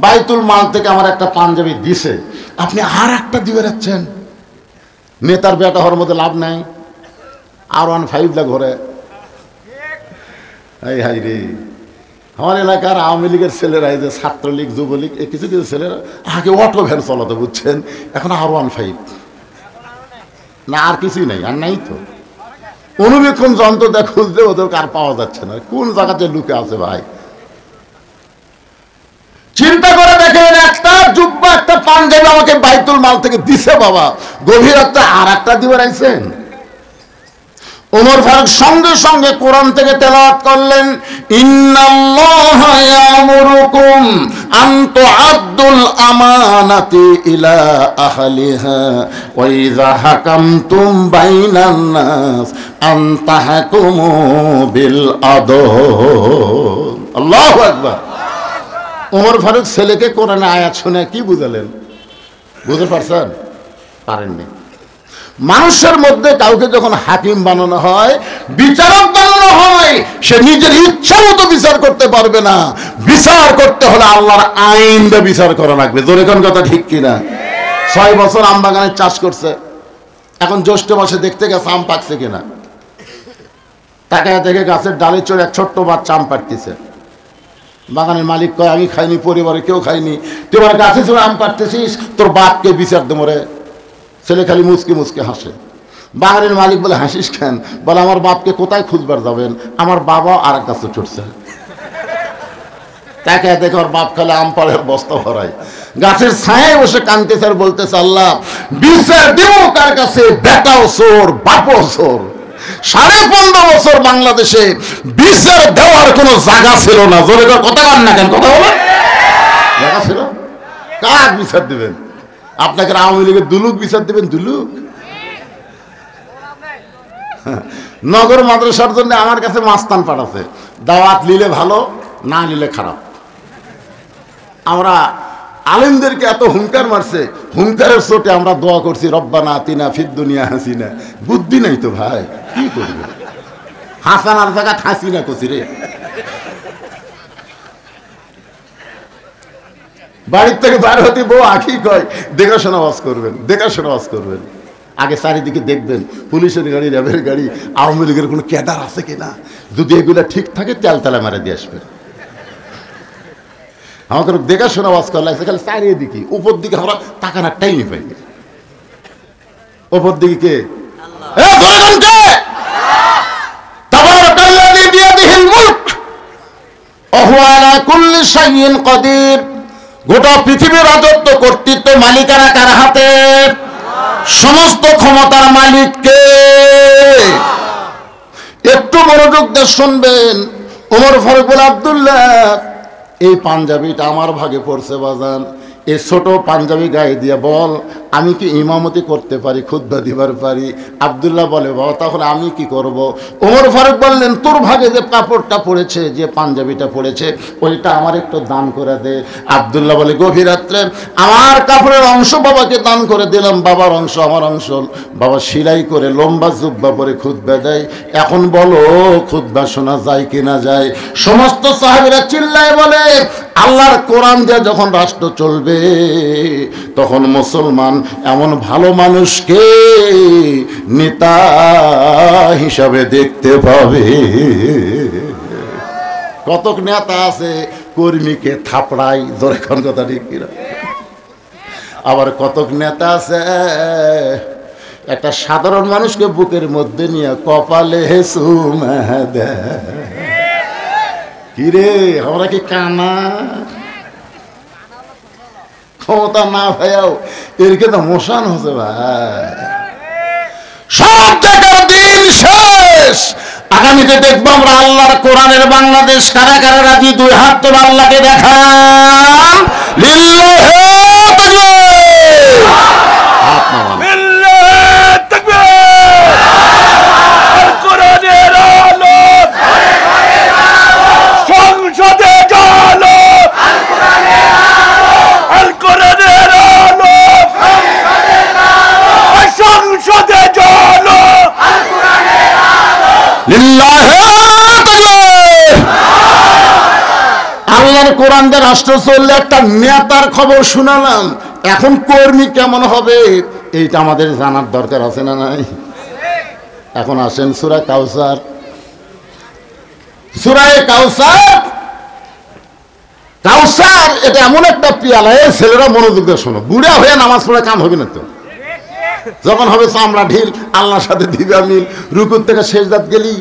বাইতুল মাল থেকে আমার একটা পাঞ্জাবি দিছে, আপনি আর একটা দিবে যাচ্ছেন? নেতার বেটা হওয়ার মধ্যে লাভ নাই। R15 ঘরে। এই হাই রে, আমার এলাকার আওয়ামী লীগের ছেলেরা, এই যে ছাত্রলীগ যুবলীগ কিছু কিছু ছেলেরা আগে অটো ভ্যান চলাতে, বুঝছেন, এখন R15 না, আর কিছুই নাই, আর নাই তো। অনুবীক্ষণ যন্ত্র দেখ খুঁজতে ওদেরকে আর পাওয়া যাচ্ছে না, কোন জায়গাতে লুকে আছে ভাই। চিন্তা করে দেখেন, একটা জুব্বা একটা পাঞ্জাবি আমাকে বাইতুল মাল থেকে দিছে বাবা, গভীর রাতে আর একটা দিবে রাখছেন। ওমর ফারুক সঙ্গে সঙ্গে কোরআন থেকে তেলাওয়াত করলেন, ইন্নাল্লাহা ইয়ামুরুকুম আন তুআদ্দুল আমানাতি ইলা আহলিহা ওয়া ইযা হাকামতুম বাইনান নাস আন তাহকুমু বিল আদল। আল্লাহু আকবার। ওমর ফারুক ছেলেকে কোরআনে আয়াত শুনে কি বুঝালেন? বুঝতে পারছেন? পারেননি। মানুষের মধ্যে কাউকে যখন হাকিম বানানো হয়, বিচারক বানানো হয়, সে নিজের ইচ্ছা মতো বিচার করতে পারবে না। বিচার করতে হলে আল্লাহর আইন দিয়ে বিচার করা লাগবে। জোরে কোন কথা ঠিক কিনা? 6 বছর আম বাগানের চাষ করছে, এখন জ্যৈষ্ঠ মাসে দেখতে গেছে আম পাকছে কিনা। তাকায় দেখে গাছের ডালে চড়ে এক ছোট্ট বাচ্চা আম পাড়তেছে। বাগানের মালিক কয়, আমি খাইনি, পরিবারে কেউ খাইনি, তুই আমার গাছে চড়ে আম পাড়তেছিস, তোর বাপকে বিচার দেবো রে। ছেলে খালি মুচকে মুচকে হাসে। বাগানের মালিক বলে, হাসিস কেন? বলে, আমার বাপকে কোথায় খুঁজবার যাবেন, আমার বাবা আর এক গাছে চড়ছে। তাকে দেখে ওর বাপ খালে আম পাড়ের বস্তা ভরায়, গাছের ছায়ায় বসে কাঁদতেছে আর বলতেছে, আল্লাহ বিচার দেব কার কাছে? বেটাও চোর, বাপও চোর। 15.5 বছর বাংলাদেশে বিচার দেওয়ার কোনো জায়গা ছিল না। জোরে কথা বলেন না কেন? কথা বলেন, জায়গা ছিল? কার বিচার দিবেন? আপনাকে আওয়ামী লীগের দুলুক বিচার দেবেন? দুলুক নগর মাদ্রাসার জন্য আমার কাছে মাস্তান পাঠাচ্ছে, দাওয়াত নিলে ভালো, না নিলে খারাপ। আমরা আলেমদেরকে এত হুঙ্কার মারছে, হুঙ্কারের চোটে আমরা দোয়া করছি, রব্বানা আতিনা ফিদ দুনিয়া হাসিনা। বুদ্ধি নাই তো ভাই, কি করবে? হাসানার জায়গা হাসিনা করছি রে। বাড়ির থেকে বার হতে বউ আখি কয়, দেখাশোনা ওয়াজ করবেন, দেখাশোনা ওয়াজ করবেন। আগে চারিদিকে দেখবেন পুলিশের গাড়ি, র্যাবের গাড়ি, আওয়ামী লীগের কোনো ক্যাডার আছে কিনা। যদি এগুলা ঠিক থাকে তেলতলা মারা দিয়ে আসবেন। আমাকে দেখাশোনা ওয়াজ করা লাগছে, খালি চারিদিকে। উপর দিকে আমরা তাকানোর টাইমই পাই। উপর দিকে কে? তাবারাকাল্লাযী বিয়াদিহিল মুলক ওয়া হুয়া আলা কুল্লি শাইইন কাদির। গোটা পৃথিবীর রাজত্ব, কর্তৃত্ব, মালিকানা কার হাতে? সমস্ত ক্ষমতার মালিক কে? একটু মনোযোগ দিয়ে শুনবেন। ওমর ফারুক বলে, আব্দুল্লাহ এই পাঞ্জাবিটা আমার ভাগে পড়ছে বাজান, এই ছোট পাঞ্জাবি গায়ে দিয়ে বল আমি কি ইমামতি করতে পারি, খুতবা দিবার পারি? আব্দুল্লাহ বলে, বাবা তাহলে আমি কি করব? ওমর ফারুক বললেন, তোর ভাগে যে কাপড়টা পড়েছে, যে পাঞ্জাবিটা পড়েছে, ওইটা আমার একটু দান করে দে। আব্দুল্লাহ বলে, গভীর রাত্রে আমার কাপড়ের অংশ বাবাকে দান করে দিলাম, বাবার অংশ আমার অংশ। বাবা সেলাই করে লম্বা জুব্বা পরে খুতবা দেয়। এখন বলো খুতবা শোনা যায় কি না যায়? সমস্ত সাহাবীরা চিল্লায় বলে, আল্লাহর কোরআন দিয়ে যখন রাষ্ট্র চলবে তখন মুসলমান এমন ভালো মানুষকে নেতা হিসাবে দেখতে পাবে। কতক নেতা আছে কর্মীকে থাপড়ায়, ধরে কোন কথা ঠিক কিনা? আবার কতক নেতা আছে একটা সাধারণ মানুষকে বুকের মধ্যে নিয়ে কপালে চুমা দেয়। কিরে আমরা কি কানা? ক্ষমতা না ভাইয়াও এরকে তো মোশান হচ্ছে ভাই। সব জায়গার দিন শেষ। আগামীতে দেখবো আমরা আল্লাহর কোরআনের বাংলাদেশ। কারা কারা রাজি? দুই হাত তোলা, আল্লাহকে দেখান। লিল্লাহি তাকবীর। হাত নামান। লিল্লাহি তাকবীর। আল কোরআনের আলো সংসদে জালো, আল কোরআনের আলো, আল কোরআনের আলো সংসদে জালো, আল কোরআনের আলো। লিল্লাহি তাকবীর। আল্লাহর কোরআন দিয়ে রাষ্ট্র চললে একটা নেতার খবর শুনালাম, এখন কর্মী কেমন হবে এইটা আমাদের জানার দরকার আছে না নাই? এখন আসেন সূরা কাউসার। সূরা কাউসার, কাউসার এটা এমন একটা পিয়ালা, এই ছেলেরা মনোযোগ দিয়ে শোনো, বুড়া হয়ে নামাজ পড়ে কাম হবে না তো। যখন হবে চামড়া ঢিল, আল্লাহর সাথে দিবে মিল, রুকুর থেকে সেজদাত গেলি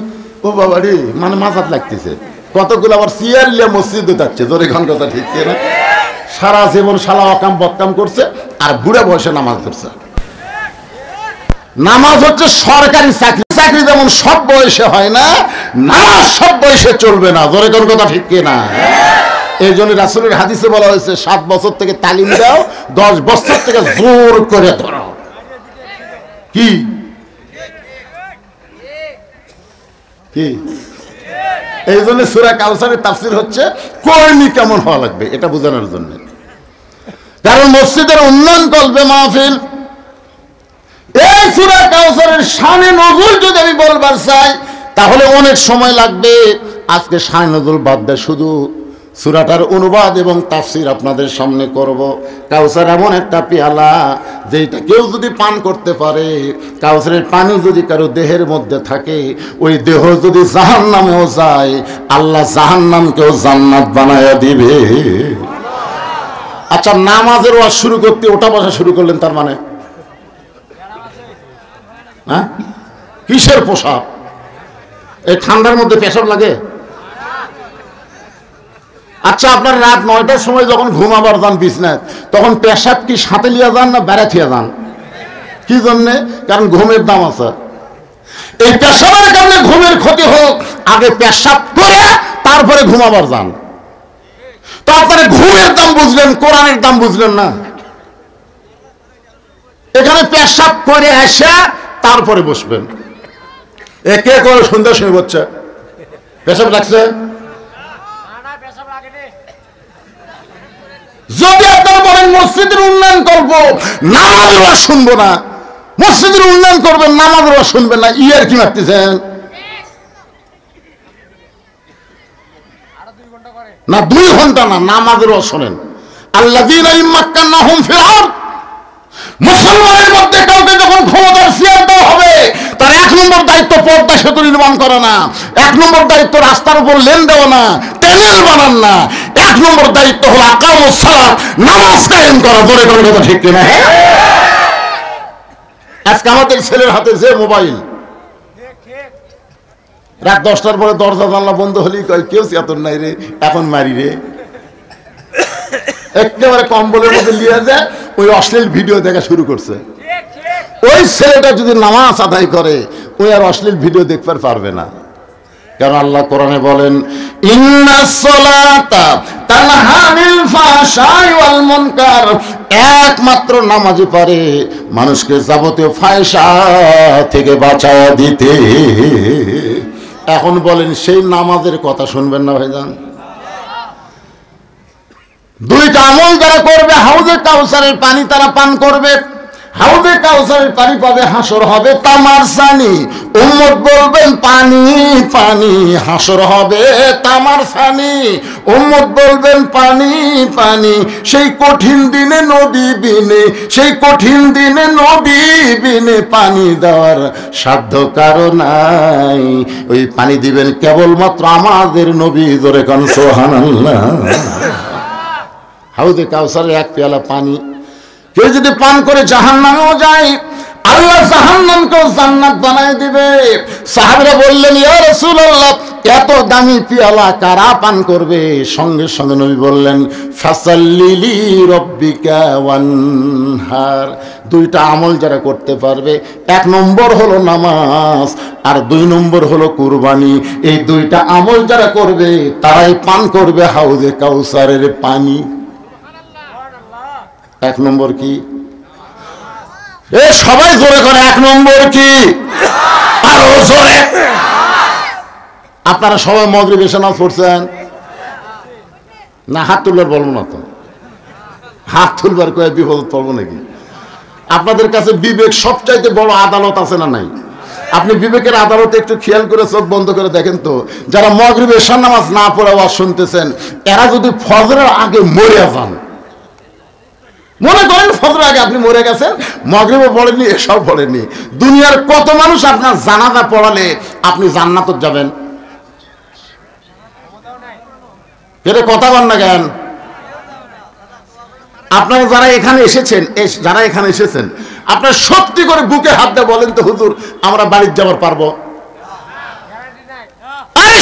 ও বাবা রে, মানে মাথাত লাগতেছে। কতগুলো আবার সিয়ারিয়া মসজিদে যাচ্ছে, জোরে খান কথা ঠিক না? সারা জীবন শালা অকাম বদকাম করছে আর বুড়া বয়সে নামাজ ধরছে। নামাজ হচ্ছে সরকারি চাকরি, চাকরি যেমন সব বয়সে হয় না, নামাজ সব বয়সে চলবে না, জোরে কোন কথা ঠিক না? এই জন্য রাসূলের হাদিসে বলা হয়েছে 7 বছর থেকে তালিম দাও, 10 বছর থেকে জোর করে ধরো। কি কি এই জন্য সূরা কাউসারের তাফসীর হচ্ছে কর্মী কেমন হওয়া লাগবে এটা বোঝানোর জন্য। কারণ মসজিদের উন্নয়ন করবে মাহফিল। এই সূরা কাউসারের শানে নজুল যদি আমি বলবার চাই তাহলে অনেক সময় লাগবে। আজকে শানে নজুল বাদ দিয়ে শুধু সূরাটার অনুবাদ এবং তাফসীর আপনাদের সামনে করব। কাউসার এমন একটা পেয়ালা যেটা কেউ যদি পান করতে পারে, কাউসারের পানি যদি কারো দেহের মধ্যে থাকে, ওই দেহ যদি জাহান্নামেও যায় আল্লাহ জাহান্নামকেও জান্নাত বানায়া দিবে। আচ্ছা, নামাজের ওয়াজ শুরু করতে ওটা বসা শুরু করলেন, তার মানে হ্যাঁ কিসের পোশাক? এই ঠান্ডার মধ্যে পেশাব লাগে? আচ্ছা, আপনার রাত 9টার সময় যখন ঘুমাবার যান বিছনায়, তখন পেশাব কি সাথে লিয়া যান না বেড়া থিয়া যান? কি জন্যে? কারণ ঘুমের দাম আছে। এই পেশাবের কারণে ঘুমের ক্ষতি হোক, আগে পেশাব করে তারপরে ঘুমাবার যান। তো আপনারা ঘুমের দাম বুঝলেন, কোরআনের দাম বুঝলেন না। এখানে পেশাব করে এসে তারপরে বসবেন। একে করে সন্ধ্যা শুনে বসছে, পেশাব লাগছে। যদি আপনারা বলেন মসজিদের উন্নয়ন করবো, নামাজের ওয়াজ শুনবো না, মসজিদের উন্নয়ন করবেন, নামাজের ওয়াজ শুনবেন না, ইয়ার কি মারতেছেন? না 2 ঘন্টা না, নামাজের ওয়াজ শোনেন। আল্লাযীনা ইম্মাক্কানাহুম ফিল আরদ, মুসলমানের মধ্যে কাউকে যখন ক্ষমতার চেয়ার দেওয়া হবে, তার 1 নম্বর দায়িত্ব পর্দা সেতু নির্মাণ করা না, 1 নম্বর দায়িত্ব রাস্তার উপর লেন দেওয়া না, টানেল বানান না, 1 নম্বর দায়িত্ব হলো আকামুস সালাত, নামাজ কায়েম করা। বলে কোন কথা ঠিক কিনা? আজকে আমাদের ছেলের হাতে যে মোবাইল, রাত 10টার পরে দরজা জানলা বন্ধ হলেই কয় কেউ চেতন নাই রে, এখন মারি রে। একেবারে কম্বলের মধ্যে লিয়ে যায়, ওই অশ্লীল ভিডিও দেখা শুরু করছে। ওই ছেলেটা যদি নামাজ আদায় করে, ওই আর অশ্লীল ভিডিও দেখতে পারবে না। কারণ আল্লাহ কোরআনে বলেন ইন্নাস সালাতা তানহা আনিল ফাহশাই ওয়াল মুনকার, একমাত্র নামাজই পারে মানুষকে যাবতীয় ফাহশা থেকে বাঁচায়া দিতে। এখন বলেন সেই নামাজের কথা শুনবেন না ভাইজান? দুইটা আমল যারা করবে, হাউজে কাউসারের পানি তারা পান করবে, হাউজে কাউসারের পানি পাবে, হাসর হবে তামার সানি। উম্মত বলবেন পানি পানি, হাসর হবে তামার সানি। উম্মত বলবেন পানি পানি, সেই কঠিন দিনে নবী বিনে, সেই কঠিন দিনে নবী বিনে পানি দেওয়ার সাধ্য কারো নাই। ওই পানি দিবেন কেবলমাত্র আমাদের নবী। জোরে কান সুবহানাল্লাহ। হাউজে কাউসারের এক পেয়ালা পানি কেউ যদি পান করে জাহান্নামেও যায়, আল্লাহ জাহান্নামকেও জান্নাত বানায় দিবে। সাহাবীরা বললেন ইয়া রাসূলুল্লাহ, এত দামি পেয়ালা কারা পান করবে? সঙ্গে সঙ্গে নবী বললেন ফাসাল্লি লি রাব্বিকা ওয়ানহার। দুইটা আমল যারা করতে পারবে, এক নম্বর হলো নামাজ আর দুই নম্বর হলো কুরবানি। এই দুইটা আমল যারা করবে তারাই পান করবে হাউজে কাউসারের পানি। এক নম্বর কি? এ সবাই জোরে করে, এক নম্বর কি? আরো জোরে। আপনারা সবাই মাগরিব এশা নামাজ পড়ছেন না? হাত তুলবার বলবো না তো, হাত তুলবার কয়ে বিপদ পড়বো নাকি? আপনাদের কাছে বিবেক সবচাইতে বড় আদালত আছে না নাই? আপনি বিবেকের আদালতে একটু খেয়াল করে চোখ বন্ধ করে দেখেন তো, যারা মাগরিব এশা নামাজ না পড়ে ওয়াজ শুনতেছেন, এরা যদি ফজরের আগে মরে যান, মনে করেন ফজরের আগে আপনি মরে গেছেন, মাগরিবও পড়েননি, এসব পড়েননি, দুনিয়ার কত মানুষ আপনার জানাজা পড়ালে আপনি জান্নাতে যাবেন? এটা কথা বল না কেন? আপনারা যারা এখানে এসেছেন, আপনারা সত্যি করে বুকে হাত দিয়ে বলেন তো, হুজুর আমরা বাড়ি যাবার পারবো?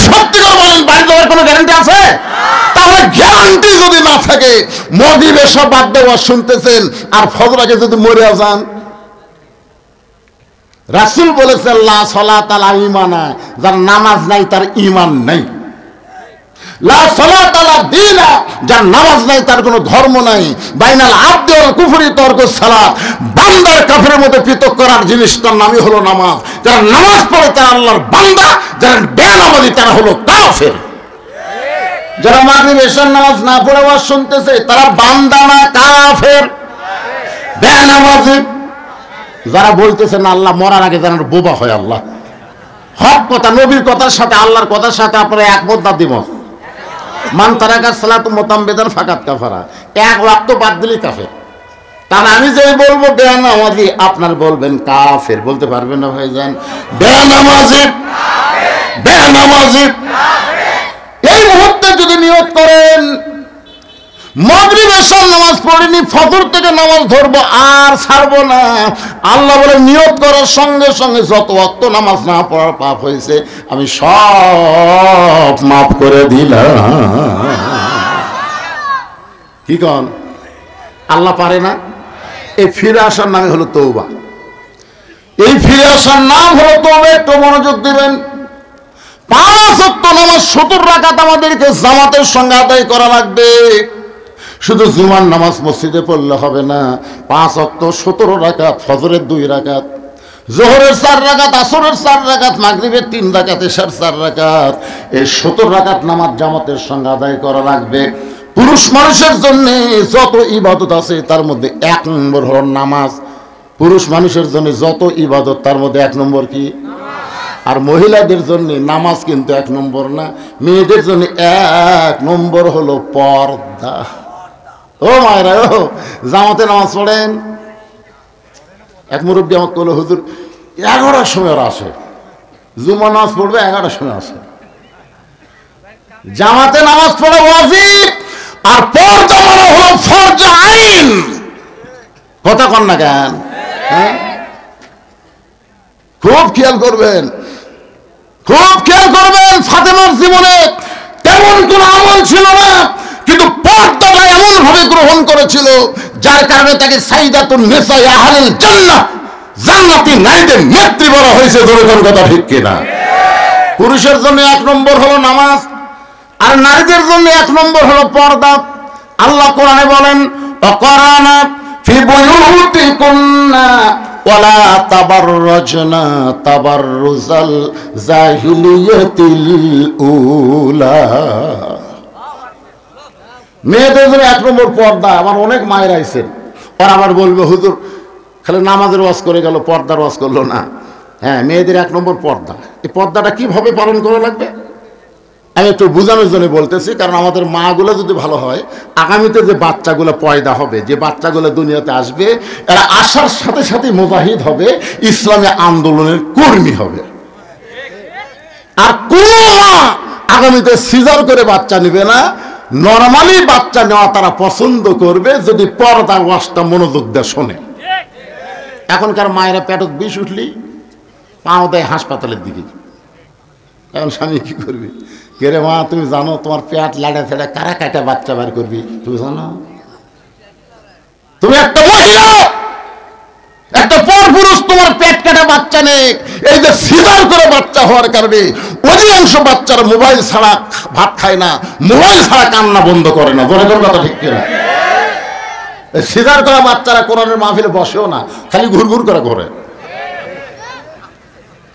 সত্যি করে বলেন, বাড়ি যাওয়ার কোনো গ্যারান্টি আছে? তাহলে গ্যারান্টি যদি না থাকে, মাগরিব এসব বাদ দেওয়া শুনতেছেন আর ফজর আগে যদি মরে যান। রাসূল বলেছেন লা সালাতা লা ঈমানা, যার নামাজ নাই তার ঈমান নাই। লা সালাতা লা দীনা, যার নামাজ নাই তার কোনো ধর্ম নাই। বাইনাল আবদি ওয়াল কুফরি তারকুস সালাত, বান্দার কাফেরের মধ্যে পৃথক করার জিনিসটার নামই হলো নামাজ। যারা নামাজ পড়ে তারা আল্লাহর বান্দা, যারা বেনামাজি তারা হলো কাফের। যারা মাগরিব এশার নামাজ না পড়ে ওয়াজ শুনতেছে তারা বান্দা না কাফের, বেনামাজি। যারা বলতেছে না আল্লাহ মরার আগে যেন বোবা হয়, আল্লাহ হক কথা নবীর কথার সাথে আল্লাহর কথার সাথে আপনারা একমত না দ্বিমত? মান তারাকা সালাতু মুতাম্মিদান ফাকাত কাফারা, এক ওয়াক্ত বাদ দিলেই কাফের। তাহলে আমি যেই বলবো বেনামাজি, আপনার বলবেন কাফের, বলতে পারবেন না ভাইজান? বেনামাজি বেনামাজি। এই মুহূর্তে যদি নিয়ত করেন মাগরিব এশার নামাজ পড়িনি, ফজর থেকে নামাজ ধরবো আর ছাড়বো না, আল্লাহ বলে নিয়ত করার সঙ্গে সঙ্গে যত ওয়াক্ত নামাজ না পড়ার পাপ হয়েছে আমি সব মাফ করে দিলাম। কি কন? আল্লাহ পারে না? এই ফিরে আসার নামে হলো তওবা। এই ফিরে আসার নাম হলো তওবা। একটু মনোযোগ দিবেন। 5 ওয়াক্ত নামাজ 70 রাকাত আমাদেরকে জামাতের সঙ্গে আদায় করা লাগবে। শুধু জুমার নামাজ মসজিদে পড়লে হবে না, 5 ওয়াক্ত 17 রাকাত, ফজরের 2 রাকাত, জোহরের 4 রাকাত, আসরের 4 রাকাত, মাগরিবের 3 রাকাত, এশার 4 রাকাত, এই 70 রাকাত নামাজ জামাতের সঙ্গে আদায় করা লাগবে। পুরুষ মানুষের জন্য যত ইবাদত আছে তার মধ্যে 1 নম্বর হলো নামাজ। পুরুষ মানুষের জন্য যত ইবাদত তার মধ্যে 1 নম্বর কি? আর মহিলাদের জন্য নামাজ কিন্তু 1 নম্বর না, মেয়েদের জন্য 1 নম্বর হলো পর্দা। ও মায়েরা, ও জামাতে নামাজ পড়েন। এক মুরব্বী আমাকে বলল, হুজুর 11টার সময় ওরা আসে, জুমা নামাজ পড়বে 11টার সময় আসে। জামাতে নামাজ পড়া ওয়াজিব, আর পর্দা মানে হলো ফরজ আইন। কথা কন না কেন? হ্যাঁ, খুব খেয়াল করবেন, খুব খেয়াল করবেন। ফাতেমার জীবনে তেমন কোন আমল ছিল না, কিন্তু পর্দাটা এমন ভাবে গ্রহণ করেছিল যার কারণে তাকে সাইয়্যিদাতুন নিসা আহলিল জান্নাহ, জান্নাতি নারীদের নেত্রী বলা হয়েছে। জোরে কোন কথা ঠিক কিনা? পুরুষের জন্য 1 নম্বর হলো নামাজ, আর নারীদের জন্য 1 নম্বর হলো পর্দা। আল্লাহ কোরআনে বলেন, ওয়াকারানা ফি বুয়ুতিকুন্না ওয়ালা তাবাররাজনা তাবাররুজাল জাহিলিয়াতিল উলা। মেয়েদের জন্য 1 নম্বর পর্দা। আমার অনেক মায়ের আইছেন, আর আবার বলবে হুজুর খালি নামাজের ওয়াজ করে গেল, পর্দার ওয়াজ করলো না। হ্যাঁ, মেয়েদের 1 নম্বর পর্দা। এই পর্দাটা কিভাবে পালন করা লাগবে আমি একটু বোঝানোর জন্য বলতেছি, কারণ আমাদের মাগুলো যদি ভালো হয়, আগামীতে যে বাচ্চাগুলো পয়দা হবে, যে বাচ্চাগুলো দুনিয়াতে আসবে, এরা আসার সাথে সাথে মুজাহিদ হবে, ইসলামী আন্দোলনের কর্মী হবে। আর কোন মা আগামীতে সিজার করে বাচ্চা নেবে না, নরমালি বাচ্চা নেওয়া তারা পছন্দ করবে যদি পর্দার ওয়াজটা মনোযোগ দিয়ে শোনে। এখনকার মায়েরা পেটত বিষ উঠলি পাও দেয় হাসপাতালের দিকে। এখন স্বামী কি করবি, কে রে মা তুমি জানো তোমার পেট লাড়া ছেড়ে কারা কাটা বাচ্চা বার করবি, তুমি জানো? তুমি একটা মহিলা, একটা পরপুরুষ, তোমার পেট কাটা বাচ্চা নেই। এই যে সিজার করে বাচ্চা হওয়ার কারণে অধিকাংশ বাচ্চারা মোবাইল ছাড়া ভাত খায় না, মোবাইল ছাড়া কান্না বন্ধ করে না। বলে কথা ঠিক কিনা? সিজার করা বাচ্চারা কোরআনের মাহফিলে বসেও না, খালি ঘুরঘুর করে ঘরে।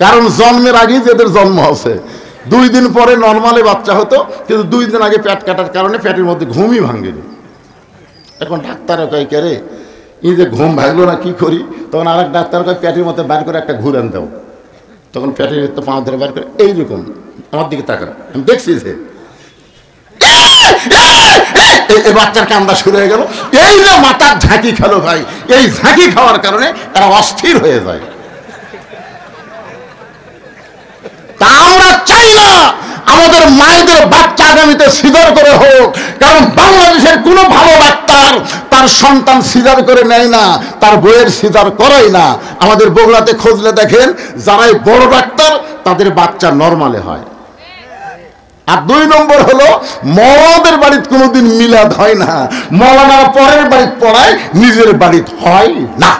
কারণ জন্মের আগেই যেদের জন্ম আছে, 2 দিন পরে নর্মালি বাচ্চা হতো, কিন্তু 2 দিন আগে পেট কাটার কারণে পেটের মধ্যে ঘুমই ভাঙেনি। এখন ডাক্তারও কয় কে রে এই যে ঘুম ভাঙলো না কি করি, তখন আরেক ডাক্তার কয় পেটের মধ্যে বার করে একটা ঘুরান দাও। তখন পেটের তো পা ধরে বার করে এইরকম আমার দিকে তাকা, আমি দেখছি যে এই বাচ্চার কান্দা শুরু হয়ে গেল। এই যে মাথার ঝাঁকি খেলো ভাই, এই ঝাঁকি খাওয়ার কারণে তারা অস্থির হয়ে যায়। তা আমরা চাই না আমাদের মায়েদের বাচ্চা আগামীতে সিজার করে হোক, কারণ বাংলাদেশের কোনো ভালো ডাক্তার তার সন্তান সিজার করে নেয় না, তার বইয়ের সিজার করাই না। আমাদের বগুড়াতে খুঁজলে দেখেন যারাই বড় ডাক্তার তাদের বাচ্চা নরমালে হয়। আর 2 নম্বর হলো মৌলাদের বাড়িতে কোনোদিন মিলাদ হয় না, মৌলানারা পরের বাড়িতে পড়ায়, নিজের বাড়িতে হয় না।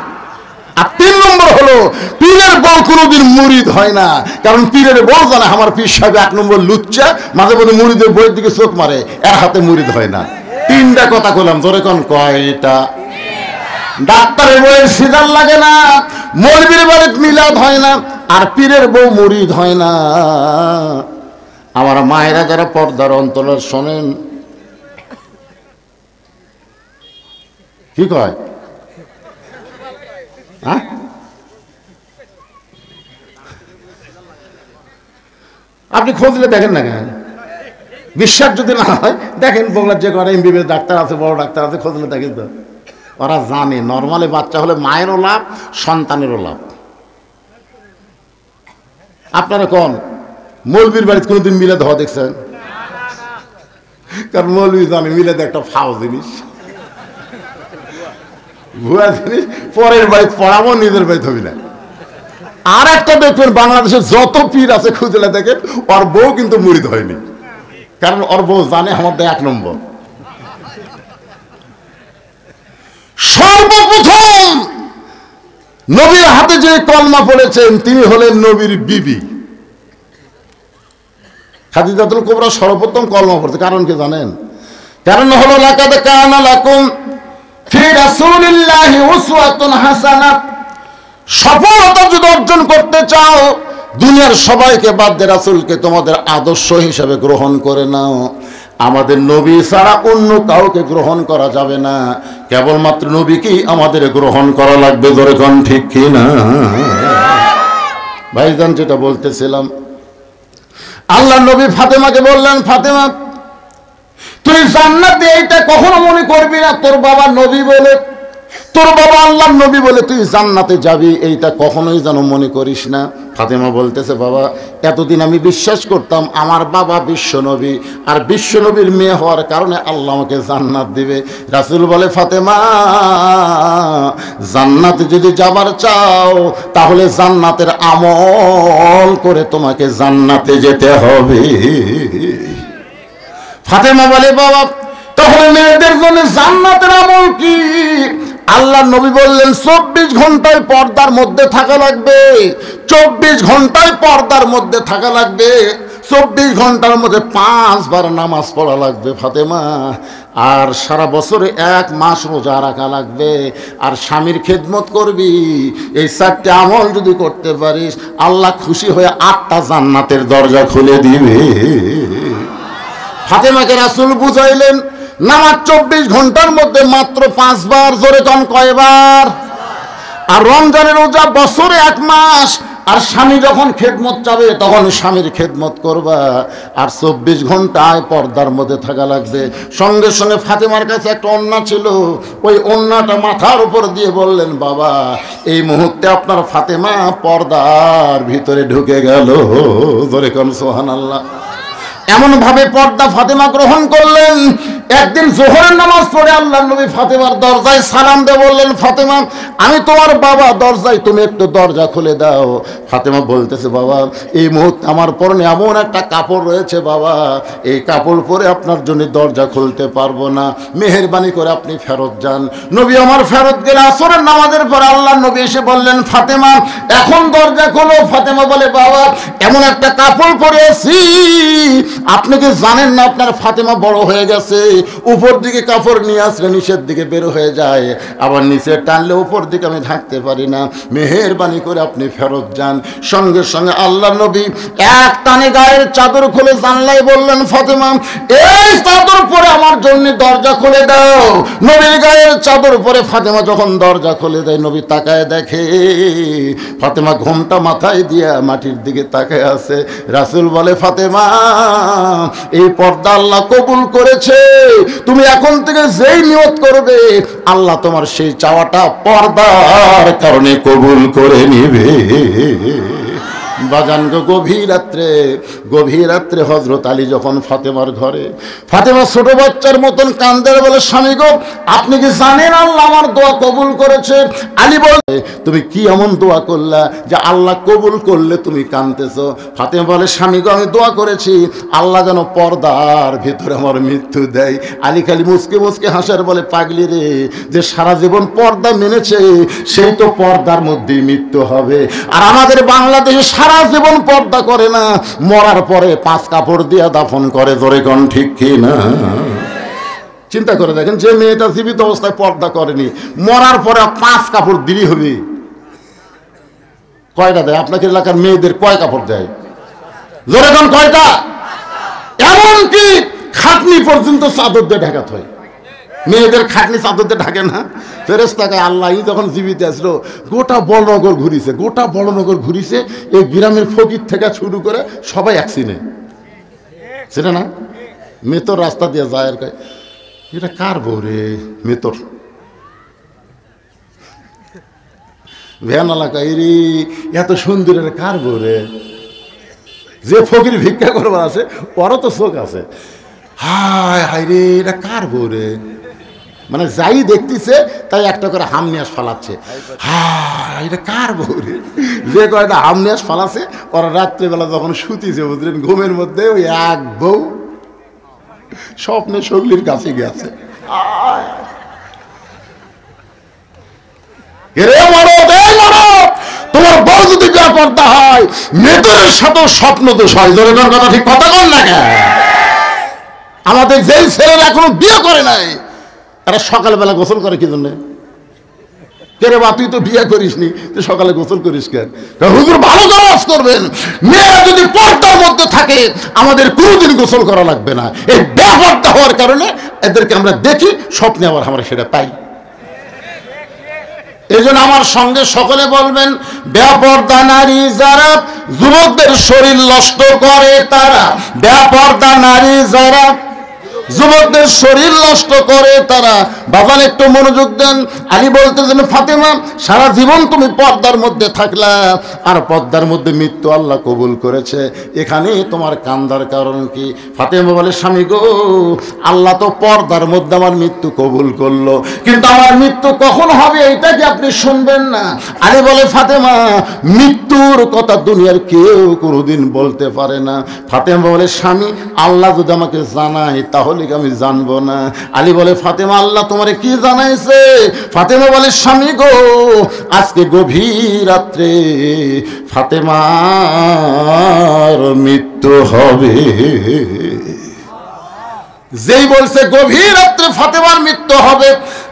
আর 3 নম্বর হলো পীরের বউ কোনোদিন মুরিদ হয় না, কারণ পীরের বউ জানে আমার পীর সাহেব 1 নম্বর লুচ্চা, মাঝে মাঝে মুরিদের বইয়ের দিকে চোখ মারে, এর হাতে মুরিদ হয় না। 3টা কথা বললাম, ধরে কোন কয়টা? ডাক্তারের বইয়ের সিজার লাগে না, মৌলবীর বাড়িতে মিলাদ হয় না, আর পীরের বউ মুরিদ হয় না। আমার মায়েরা যারা পর্দার অন্তরে শোনেন, কি কয়? হ্যাঁ, আপনি খোঁজলে দেখেন না কেন? বিশ্বাস যদি না হয় দেখেন, বগুড়ার যে কটা এমবিবিএস ডাক্তার আছে, বড় ডাক্তার আছে, খোঁজলে দেখেন তো। ওরা জানে নর্মালি বাচ্চা হলে মায়েরও লাভ, সন্তানেরও লাভ। আপনারা কোন মৌলবীর বাড়িতে কোনোদিন মিলাদ হওয়া দেখছেন? কারণ মৌলবী জানে মিলাদ একটা ফাও জিনিস, ভুয়া জিনিস, পরের বাড়িতে পড়াবো, নিজের বাড়িতে হবি না। আর একটা দেখবেন বাংলাদেশের যত পীর আছে খুঁজলে দেখেন ওর বউ কিন্তু মুরিদ হয়নি, কারণ ওর বউ জানে আমাদের 1 নম্বর। সর্বপ্রথম নবীর হাতে যে কলমা পড়েছেন তিনি হলেন নবীর বিবি খাদিজাতুল কুবরা। সর্বপ্রথম কলমা পড়ছে, কারণ কি জানেন? কারণ হলো লাকাদ কানা লাকুম ফি রাসূলিল্লাহি উসওয়াতুন হাসানাহ। সফলতা যদি অর্জন করতে চাও, দুনিয়ার সবাইকে বাদ দিয়ে রাসূলকে তোমাদের আদর্শ হিসেবে গ্রহণ করে নাও। আমাদের নবী ছাড়া অন্য কাউকে গ্রহণ করা যাবে না, কেবলমাত্র নবীকেই আমাদের গ্রহণ করা লাগবে। ধরে কোন ঠিক কি না? ভাইজান, যেটা বলতেছিলাম, আল্লাহ নবী ফাতেমাকে বললেন, ফাতেমা তুই জান্নাতে এইটা কখনো মনে করবি না তোর বাবা নবী বলে, তোর বাবা আল্লাহ নবী বলে তুই জান্নাতে যাবি, এইটা কখনোই যেন মনে করিস না। ফাতেমা বলতেছে, বাবা এতদিন আমি বিশ্বাস করতাম আমার বাবা বিশ্ব নবী, আর বিশ্ব নবীর মেয়ে হওয়ার কারণে আল্লাহ আমাকে জান্নাত দিবে। রাসূল বলে, ফাতেমা জান্নাতে যদি যাবার চাও তাহলে জান্নাতের আমল করে তোমাকে জান্নাতে যেতে হবে। ফাতেমা বলে, বাবা তাহলে মেয়েদের জন্য জান্নাতের আমল কি? আল্লাহ নবী বললেন 24 ঘন্টায় পর্দার মধ্যে থাকা লাগবে, 24 ঘন্টায় পর্দার মধ্যে থাকা লাগবে, 24 ঘন্টার মধ্যে 5 বার নামাজ পড়া লাগবে ফাতেমা, আর সারা বছরে 1 মাস রোজা রাখা লাগবে, আর স্বামীর খেদমত করবি। এই 4টে আমল যদি করতে পারিস আল্লাহ খুশি হয়ে 8টা জান্নাতের দরজা খুলে দিবে। ফাতেমাকে রাসূল বুঝাইলেন নামাজ 24 ঘন্টার মধ্যে মাত্র 5 বার, জোরে কোন কয়বার? আর রমজানের রোজা বছরে 1 মাস, আর স্বামী যখন খেদমত চাবে তখন স্বামীর খেদমত করবা, আর 24 ঘন্টায় পর্দার মধ্যে থাকা লাগবে। সঙ্গে সঙ্গে ফাতেমার কাছে একটা ওড়না ছিল, ওই ওড়নাটা মাথার উপর দিয়ে বললেন বাবা এই মুহূর্তে আপনার ফাতেমা পর্দার ভিতরে ঢুকে গেল, জোরে কোন সুবহানাল্লাহ। এমন ভাবে পর্দা ফাতেমা গ্রহণ করলেন। একদিন জোহরের নামাজ পড়ে আল্লাহ নবী ফাতেমার দরজায় সালাম দিয়ে বললেন ফাতেমা আমি তোমার বাবা, দরজায় তুমি একটু দরজা খুলে দাও। ফাতেমা বলতেছে বাবা এই মুহূর্তে আমার পরনে এমন একটা কাপড় রয়েছে বাবা, এই কাপড় পরে আপনার জন্য দরজা খুলতে পারবো না, মেহেরবানি করে আপনি ফেরত যান। নবী আমার ফেরত গেলে আসরের নামাজের পর আল্লাহ নবী এসে বললেন ফাতেমা এখন দরজা খোলো। ফাতেমা বলে বাবা এমন একটা কাপড় পরেছি আপনি কি জানেন না আপনার ফাতেমা বড় হয়ে গেছে, উপর দিকে কাপড় নিয়ে আসলে নিচের দিকে বের হয়ে যায়, আবার নিচে টানলে উপর দিকে আমি ঢাকতে পারি না, মেহেরবানি করে আপনি ফেরত যান। সঙ্গে সঙ্গে আল্লাহ নবী এক টানে গায়ের চাদর খুলে জানলায় বললেন ফাতেমা এই চাদর পরে আমার জন্য দরজা খুলে দাও। নবীর গায়ের চাদর পরে ফাতেমা যখন দরজা খুলে দেয় নবী তাকায় দেখে ফাতেমা ঘোমটা মাথায় দিয়ে মাটির দিকে তাকায় আছে। রাসূল বলে ফাতেমা এই পর্দা আল্লাহ কবুল করেছে, তুমি এখন থেকে যেই নিয়ত করবে আল্লাহ তোমার সেই চাওয়াটা পর্দার কারণে কবুল করে নিবে। বাজান গো গভীর রাত্রে হযরত আলী যখন ফাতেমার ঘরে, ফাতেমা ছোট বাচ্চার মতন কান্দে বলে স্বামী গো আপনি কি জানেন আল্লাহ আমার দোয়া কবুল করেছে? আলী বলে তুমি কি এমন দোয়া করলা যে আল্লাহ কবুল করলে তুমি কাঁদতেছো? ফাতেমা বলে স্বামী গো আমি দোয়া করেছি আল্লাহ যেন পর্দার ভিতরে আমার মৃত্যু দেয়। আলী খালি মুসকে মুসকে হাসার বলে পাগলি রে, যে সারা জীবন পর্দা মেনেছে সেই তো পর্দার মধ্যেই মৃত্যু হবে। আর আমাদের বাংলাদেশে সারা জীবন পর্দা করে না, মরার পরে 5 কাপড় দিয়ে দাফন করে, জোরে কোন ঠিক কি না? চিন্তা করে দেখেন যে মেয়েটা জীবিত অবস্থায় পর্দা করেনি মরার পরে 5 কাপড় দিলেই হবে। কয়টা দেয় আপনাদের এলাকার মেয়েদের? কয় কাপড় দেয়? জোরে কোন কয়টা? এমনকি খাটনি পর্যন্ত চাদর দিয়ে ঢাকাতে হয়। মেয়েদের খাটনি চাদর দিয়ে ঢাকে না? ফেরেশতাকে আল্লাহ যখন জীবিত আসলো গোটা বড়নগর ঘুরিছে, এই গ্রামের ফকির থেকে শুরু করে সবাই অ্যাক্সিডেন্ট সেটা না। মেতর রাস্তা দিয়ে যায় আর কয় এটা কার বউ রে? মেতর ভ্যান এলাকায় রে এত সুন্দরের কার বউ রে? যে ফকির ভিক্ষা করবার আছে ওরও তো চোখ আছে, হায় হায় রে এটা কার বউ রে? মানে যাই দেখতেছে তাই একটা করে হামনিয়াস ফালাচ্ছে, হ্যাঁ এটা কার বউ রে? যে কয়টা হামনিয়াস ফালাচ্ছে ওরা রাত্রেবেলা যখন শুতিছে বুঝলেন ঘুমের মধ্যে ওই এক বউ স্বপ্নে সগলির কাছে গেছে। তোমার বউ যদি পর্দা হয় মেয়েদের সাথেও স্বপ্ন দোষ হয়, জোরের কথা ঠিক কথা বল না কেন? আমাদের যেই ছেলেরা এখনো বিয়ে করে নাই তারা সকালবেলা গোসল করে কি জন্য? কেরে বা তুই তো বিয়ে করিস নি, তুই সকালে গোসল করিস কেন? হুজুর ভালো কাজ করবেন, মেয়েরা যদি পর্দার মধ্যে থাকে আমাদের কোনোদিন গোসল করা লাগবে না। এই বেপর্দা হওয়ার কারণে এদেরকে আমরা দেখি, স্বপ্নে আবার আমরা সেটা পাই। এই জন্য আমার সঙ্গে সকলে বলবেন বেপর্দা নারী যারা যুবকদের শরীর নষ্ট করে তারা, বেপর্দা নারী যারা যুবকদের শরীর নষ্ট করে তারা। বাবা একটু মনোযোগ দেন। আলী বলতেছেন ফাতেমা সারা জীবন তুমি পর্দার মধ্যে থাকলা আর পর্দার মধ্যে মৃত্যু আল্লাহ কবুল করেছে, এখানে তোমার কান্দার কারণ কি? ফাতেমা বলে স্বামী গো আল্লাহ তো পর্দার মধ্যে আমার মৃত্যু কবুল করলো, কিন্তু আমার মৃত্যু কখন হবে এটা কি আপনি শুনবেন না? আলী বলে ফাতেমা মৃত্যুর কথা দুনিয়ার কেউ কোনোদিন বলতে পারে না। ফাতেমা বলে স্বামী আল্লাহ যদি আমাকে জানায় তাহলে আমি জানবো না। আলী বলে ফাতেমা আল্লাহ তোমার আমারে কি জানাইছে? ফাতেমা বলে, স্বামী গো, আজকে গভীর রাত্রে ফাতেমার মৃত্যু হবে। যেই বলছে গভীর রাত্রে ফাতেমার মৃত্যু হবে,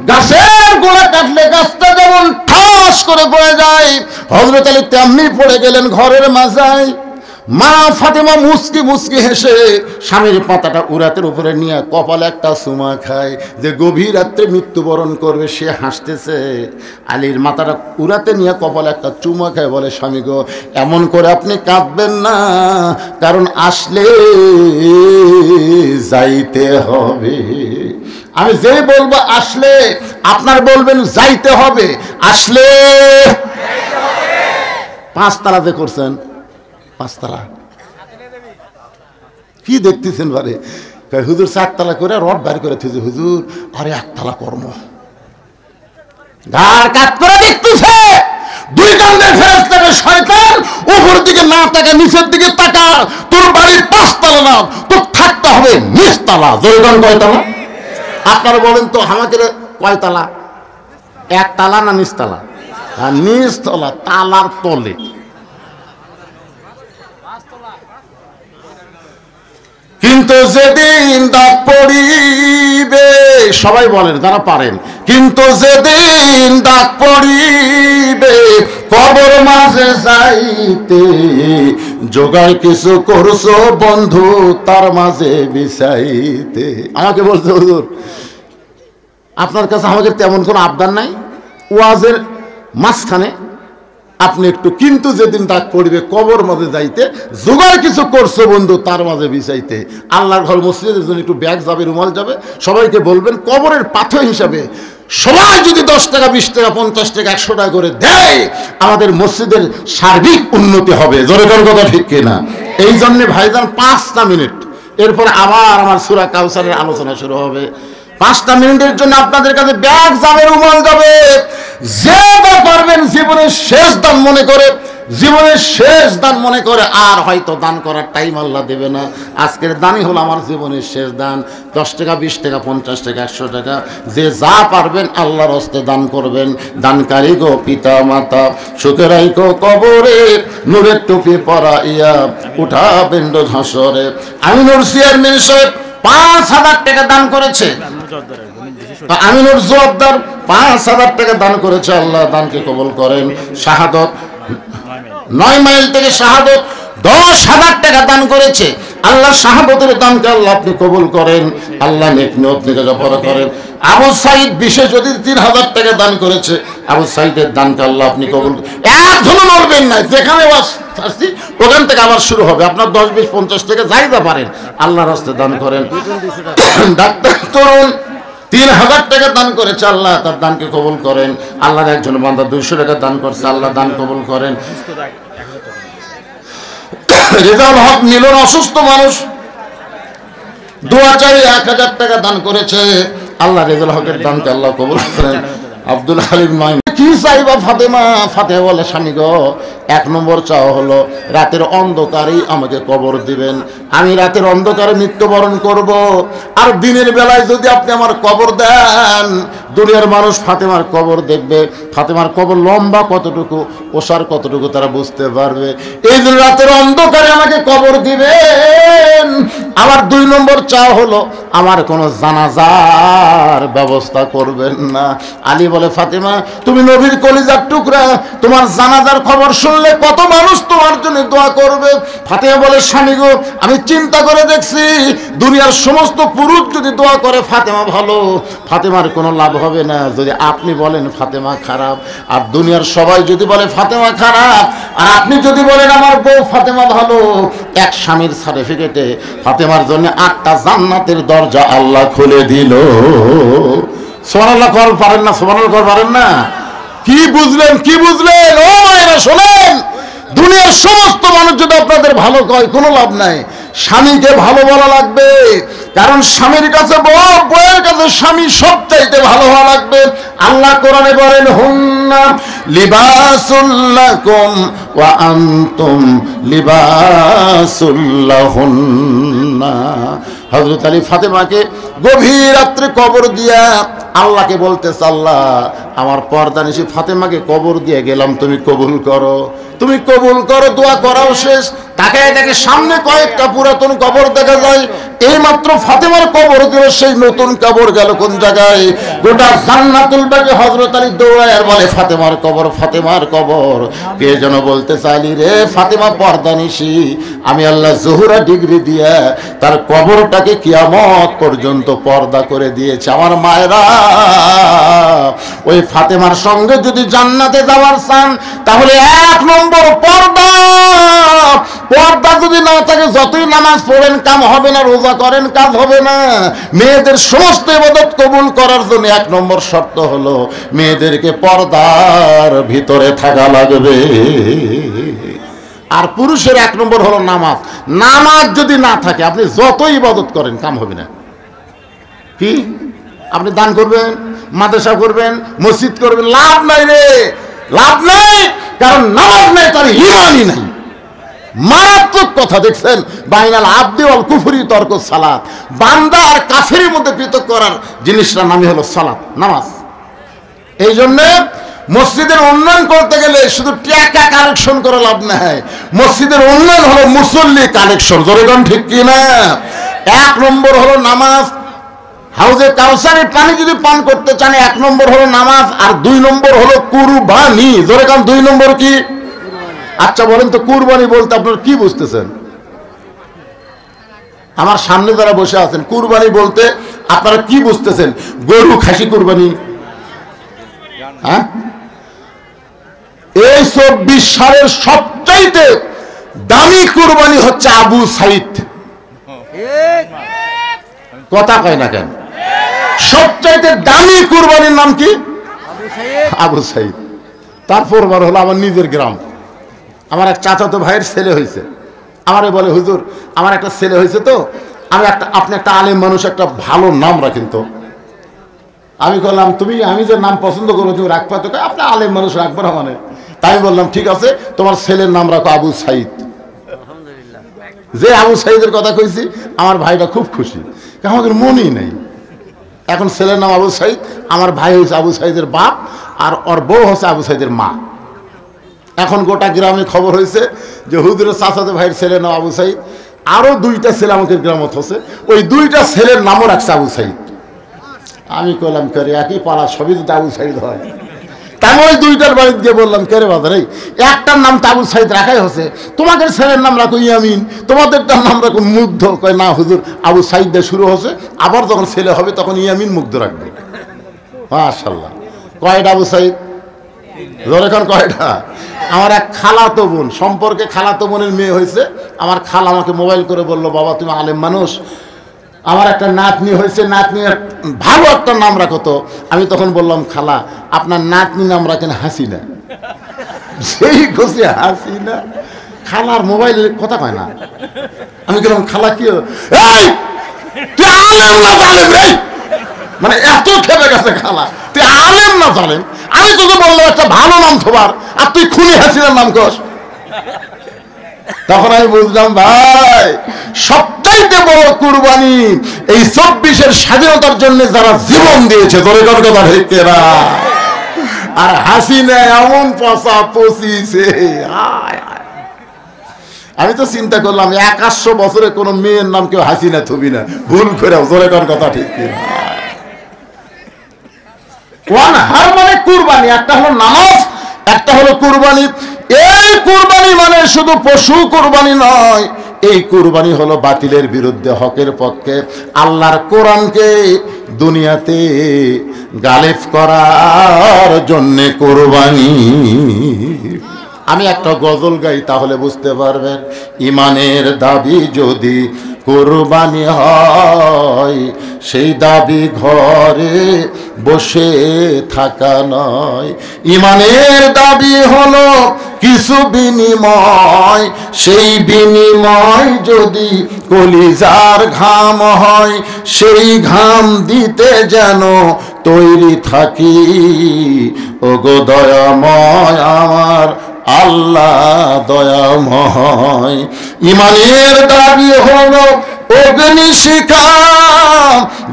গাছের গোড়া কাটলে গাছটা যেমন ঠাস করে পড়ে যায়, হযরত আলী তেমনি পড়ে গেলেন ঘরের মাঝায়। মা ফাতেমা মুচকি মুচকি হেসে স্বামীর পাতাটা উরাতের উপরে নিয়ে কপালে একটা চুমা খায়, যে গভীর রাত্রে মৃত্যুবরণ করবে সে হাসতেছে। আলীর মাথাটা উরাতে নিয়ে কপালে একটা চুমা খায়, বলে, স্বামী গো, এমন করে আপনি কাঁদবেন না, কারণ আসলে যাইতে হবে। আমি যে বলবো আসলে, আপনার বলবেন যাইতে হবে। আসলে 5 তালাতে করছেন, 5 তালা কি দেখতেছেন? বারে হুজুর 4 তালা করে রড বাইর করে থুজে, হুজুর আরে 1 তালা কর্ম। ঘাড় কাট করে দেখতেছে, 2 কান্দের ফেরেশতাকে শয়তান উপর দিকে না তাকা, নিচের দিকে তাকা। তোর বাড়ি 5 তালা না, তোর থাকতে হবে 20 তালা। জয়গান কয় তালা? আপনারা বলেন তো আমাকে, কয় তালা? 1 তালা না 20 তালা? আর 20 তলা, তালার তলে। কিন্তু যেদিন দাগ পড়িবে, সবাই বলেন যারা পারেন, কিন্তু যেদিন দাগ পড়িবে কবর মাঝে যাইতে, জোগাড় কিছু করছো বন্ধু তার মাঝে বিছাইতে। আমাকে বলছে, হুজুর আপনার কাছে আমাকে তেমন কোনো আবদার নাই, ওয়াজের মাঝখানে আপনি একটু কিন্তু যেদিন ডাক পড়িবে কবর মাঝে যাইতে, জোগাড় কিছু করছো বন্ধু তার মাঝে বিছাইতে। আল্লাহর ঘর মসজিদের জন্য একটু ব্যাগ যাবে, রুমাল যাবে, সবাইকে বলবেন কবরের পাথর হিসাবে সবাই যদি 10 টাকা 20 টাকা 50 টাকা 100 টাকা করে দেয়, আমাদের মসজিদের সার্বিক উন্নতি হবে। জোরে কোন কথা ঠিক কিনা? এই জন্য ভাইজান 5টা মিনিট, এরপর আবার আমার সূরা কাউসারের আলোচনা শুরু হবে। 5টা মিনিটের জন্য আপনাদের কাছে ব্যাগ যাবে, রুমাল যাবে। যে বা পারবেন জীবনের শেষ দান মনে করে, জীবনের শেষ দান মনে করে, আর হয়তো দান করার টাইম আল্লাহ দেবে না। আজকের দানই হলো আমার জীবনের শেষ দান। 10 টাকা 20 টাকা 50 টাকা 100 টাকা, যে যা পারবেন আল্লাহর হস্তে দান করবেন। দানকারী গো পিতা মাতা, সুখে রাইখো কবরে, নূরের টুপি পরাইয়া উঠাবেন রোজ হাসরে। আমিনুর চেয়ারম্যান সাহেব 5,000 টাকা দান করেছে। আমিনুর জোয়ারদার 5,000 টাকা দান করেছে। আল্লাহ দানকে কবুল করেন। শাহাদত 9 মাইল থেকে শাহাদত 10,000 টাকা দান করেছে। আল্লাহ শাহাদতের দানকে আল্লাহ আপনি কবুল করেন, আল্লাহ নেক নিয়ত থেকে জফর করেন। আবু সাইদ বিশেষ যদি 3,000 টাকা দান করেছে, আবু সাইদের দানকে আল্লাহ আপনি কবুল। একজনও নড়বেন না, যেখানে আসছি ওখান থেকে আবার শুরু হবে। আপনার 10 20 50 টাকা যাইতে পারেন, আল্লাহর রাস্তায় দান করেন। ডাক্তার তরুণ 3,000 টাকা দান করেছে, আল্লাহ তার দানকে কবুল করেন। আল্লাহর একজন বান্দা 200 টাকা দান করছে, আল্লাহ দান কবুল করেন। রেজাউল হক মিলন অসুস্থ মানুষ, দোয়া চাই 1,000 টাকা দান করেছে, আল্লাহ রেজাউল হকের দানকে আল্লাহ কবুল করেন। আব্দুল হালিম মাইন কি চাইবা ফাতেমা? ফাতেমা বলে, স্বামী গো, 1 নম্বর চাওয়া হলো রাতের অন্ধকারেই আমাকে কবর দিবেন। আমি রাতের অন্ধকারে মৃত্যুবরণ করব, আর দিনের বেলায় যদি আপনি আমার কবর দেন, দুনিয়ার মানুষ ফাতেমার কবর দেখবে, ফাতেমার কবর লম্বা কতটুকু, ওসার কতটুকু তারা বুঝতে পারবে। এই জন্য রাতের অন্ধকারে আমাকে কবর দিবেন। আমার 2 নম্বর চাওয়া হলো আমার কোনো জানাজার ব্যবস্থা করবেন না। আলী বলে, ফাতেমা তুমি নবীর কলিজার টুকরা, তোমার জানাজার খবর শুনলে কত মানুষ তোমার জন্য দোয়া করবে। ফাতেমা বলে, স্বামী গো, আমি চিন্তা করে দেখছি, দুনিয়ার সমস্ত পুরুষ যদি দোয়া করে ফাতেমা ভালো, ফাতেমার কোনো লাভ হবে না। যদি আপনি বলেন ফাতেমা খারাপ, আর দুনিয়ার সবাই যদি বলে ফাতেমা খারাপ, আর আপনি যদি বলেন আমার বউ ফাতেমা ভালো, এক স্বামীর সার্টিফিকেটে ফাতেমার জন্য 8টা জান্নাতের দরজা আল্লাহ খুলে দিল। সুবহানাল্লাহ কর পারেন না? সুবহানাল্লাহ কর পারেন না? কি বুঝলেন? কি বুঝলেন? ও মায়েরা শোনেন, দুনিয়ার সমস্ত মানুষ যদি আপনাদের ভালো কয় কোনো লাভ নাই। স্বামীকে ভালো বলা লাগবে, কারণ স্বামীর কাছে বউ, বউয়ের কাছে স্বামী সবচাইতে ভালো হওয়া লাগবে। আল্লাহ কোরআনে বলেন, হুন্না লিবাসুল লাকুম ওয়া আনতুম লিবাসুল লাহুন্না। হযরত আলী ফাতেমাকে গভীর রাত্রে কবর দিয়া আল্লাহকে বলতেছে, আল্লাহ আমার পর্দানিশী ফাতেমাকে কবর দিয়ে গেলাম, তুমি কবুল করো, তুমি কবুল করো। দোয়া করাও শেষ, তাকায় দেখে সামনে কয়েকটা পুরাতন কবর দেখা যায়। এই মাত্র ফাতেমার কবর দিল, সেই নতুন কবর গেল কোন জায়গায়? গোটা জান্নাতুল বাকি হযরত আলী দৌড়ায় আর বলে, ফাতেমার কবর, ফাতেমার কবর। কে যেন বলতে চাইলি রে, ফাতেমা পর্দানিশী, আমি আল্লাহ জোহরা ডিগ্রি দিয়ে তার কবরটাকে কিয়ামত পর্যন্ত পর্দা করে দিয়েছে। আমার মায়েরা, ওই ফাতেমার সঙ্গে যদি জান্নাতে যাওয়ার চান তাহলে 1 নম্বর পর্দা। পর্দা যদি না থাকে যতই নামাজ পড়েন কাম হবে না, রোজা করেন কাজ হবে না। মেয়েদের সমস্ত ইবাদত কবুল করার জন্য 1 নম্বর শর্ত হলো মেয়েদেরকে পর্দার ভিতরে থাকা লাগবে। আর পুরুষের 1 নম্বর হলো নামাজ। নামাজ যদি না থাকে আপনি যতই ইবাদত করেন কাম হবে না। কি আপনি দান করবেন, মাদ্রাসা করবেন, মসজিদ করবেন, লাভ নাই রে, লাভ নাই। কারণ নামাজ নাই, তার ঈমানই নাই। মারাত্মক কথা। দেখছেন, বাইনাল আবদি ওয়াল কুফরি তরক সালাত, বান্দা আর কাফেরের মধ্যে পৃথক করার জিনিসটার নামই হলো সালাত, নামাজ। এই জন্য মসজিদের উন্নয়ন করতে গেলে শুধু টাকা কালেকশন করে লাভ নাই। মসজিদের উন্নয়ন হলো মুসল্লি কালেকশন। জোরে কোন ঠিক কিনা? 1 নম্বর হলো নামাজ। হাউজে কাউসারের পানি যদি পান করতে চান 1 নম্বর হলো নামাজ, আর 2 নম্বর হলো কুরবানি। জোরে কোন 2 নম্বর কি? আচ্ছা বলেন তো, কুরবানি বলতে আপনারা কি বুঝতেছেন? আমার সামনে যারা বসে আছেন, কুরবানি বলতে আপনারা কি বুঝতেছেন? গরু খাসি কুরবানি? হ্যাঁ, এই 24 সালের সবচাইতে দামি কুরবানি হচ্ছে আবু সাইদ। কথা কয় না কেন? সবচাইতে দামি কুরবানির নাম কি? আবু সাইদ। তারপর হলো আমার নিজের গ্রাম। আমার এক চাচাতো ভাইয়ের ছেলে হয়েছে, আমারে বলে, হুজুর আমার একটা ছেলে হয়েছে, তো আপনি একটা আলেম মানুষ, একটা ভালো নাম রাখেন তো। আমি বললাম, আমি যে নাম পছন্দ করবো তুমি রাখবা তো? আপনি আলেম মানুষ রাখবো না মানে? তাই বললাম, ঠিক আছে, তোমার ছেলের নাম রাখো আবু সাইদ। যে আবু সাইদের কথা কইছি আমার ভাইটা খুব খুশি, আমাদের মনেই নেই। এখন ছেলের নাম আবু সাইদ, আমার ভাই হচ্ছে আবু সাইদের বাপ, আর ওর বউ হচ্ছে আবু সাইদের মা। এখন গোটা গ্রামে খবর হয়েছে যে হুজুরের চাচাতো ভাইয়ের ছেলের নাম আবু সাইদ, আরো 2টা ছেলে আমাদের গ্রামত হচ্ছে, ওই 2টা ছেলের নামও রাখছে আবু সাইদ। আমি কইলাম, করে একই পাড়া, সবই যদি আবু সাইদ হয়। তাই ওই 2টার বাড়িতে গিয়ে বললাম, কেরে বাজার, এই একটার নাম তো আবু সাইদ রাখাই হচ্ছে, তোমাদের ছেলের নাম রাখো ইয়ামিন, তোমাদেরটার নাম রাখো মুগ্ধ। কয় না হুজুর, আবু সাইদ দিয়ে শুরু হচ্ছে, আবার যখন ছেলে হবে তখন ইয়ামিন মুগ্ধ রাখবে। মাশাআল্লাহ। কয়টা আবু সাইদ? এখন কয়টা? আমার এক খালাতো বোন, সম্পর্কে খালাতো বোনের মেয়ে হয়েছে। আমার খালা আমাকে মোবাইল করে বললো, বাবা তুমি আলেম মানুষ, আমার একটা নাতনি হয়েছে, নাতনির ভালো একটা নাম রাখো তো। আমি তখন বললাম, খালা আপনার নাতনি নাম রাখেন হাসিনা। সেই খুশি হাসিনা। খালার মোবাইলে কথা কয় না। আমি বললাম, খালা কি তুই আলেম না জালেম রে? মানে এত খেপে গেছে খালা, তুই আলেম না জালেম? আমি তোকে বললাম একটা ভালো নাম থবার, আর তুই খুনি হাসিনার নাম কস। তখন আমি বুঝলাম, ভাই সবচাইতে বড় কুরবানি এই 24-এর স্বাধীনতার জন্য যারা জীবন দিয়েছে, তোরে কোন কথা ঠিক না? আর হাসিনা এমন পচা পচিছে। আমি তো চিন্তা করলাম 100 বছরে কোন মেয়ের নাম কেউ হাসিনা থবি না, ভুল করে। তোরে কোন কথা ঠিক না? হার মানে কুরবানি, একটা হলো নামাজ, একটা হলো কুরবানি। এই কুরবানি মানে শুধু পশু কুরবানি নয়, এই কুরবানি হলো বাতিলের বিরুদ্ধে হকের পক্ষে আল্লাহর কোরআনকে দুনিয়াতে গালিব করার জন্য কুরবানি। আমি একটা গজল গাই তাহলে বুঝতে পারবেন, ইমানের দাবি যদি কুরবানি হয়, সেই দাবি ঘরে বসে থাকা নয়। ইমানের দাবি হলো কিছু বিনিময়, সেই বিনিময় যদি কলিজার ঘাম হয়, সেই ঘাম দিতে যেন তৈরি থাকি। ওগো দয়াময় আমার আল্লাহ দয়াময়। ইমানের দাবি হলো অগ্নি শিখা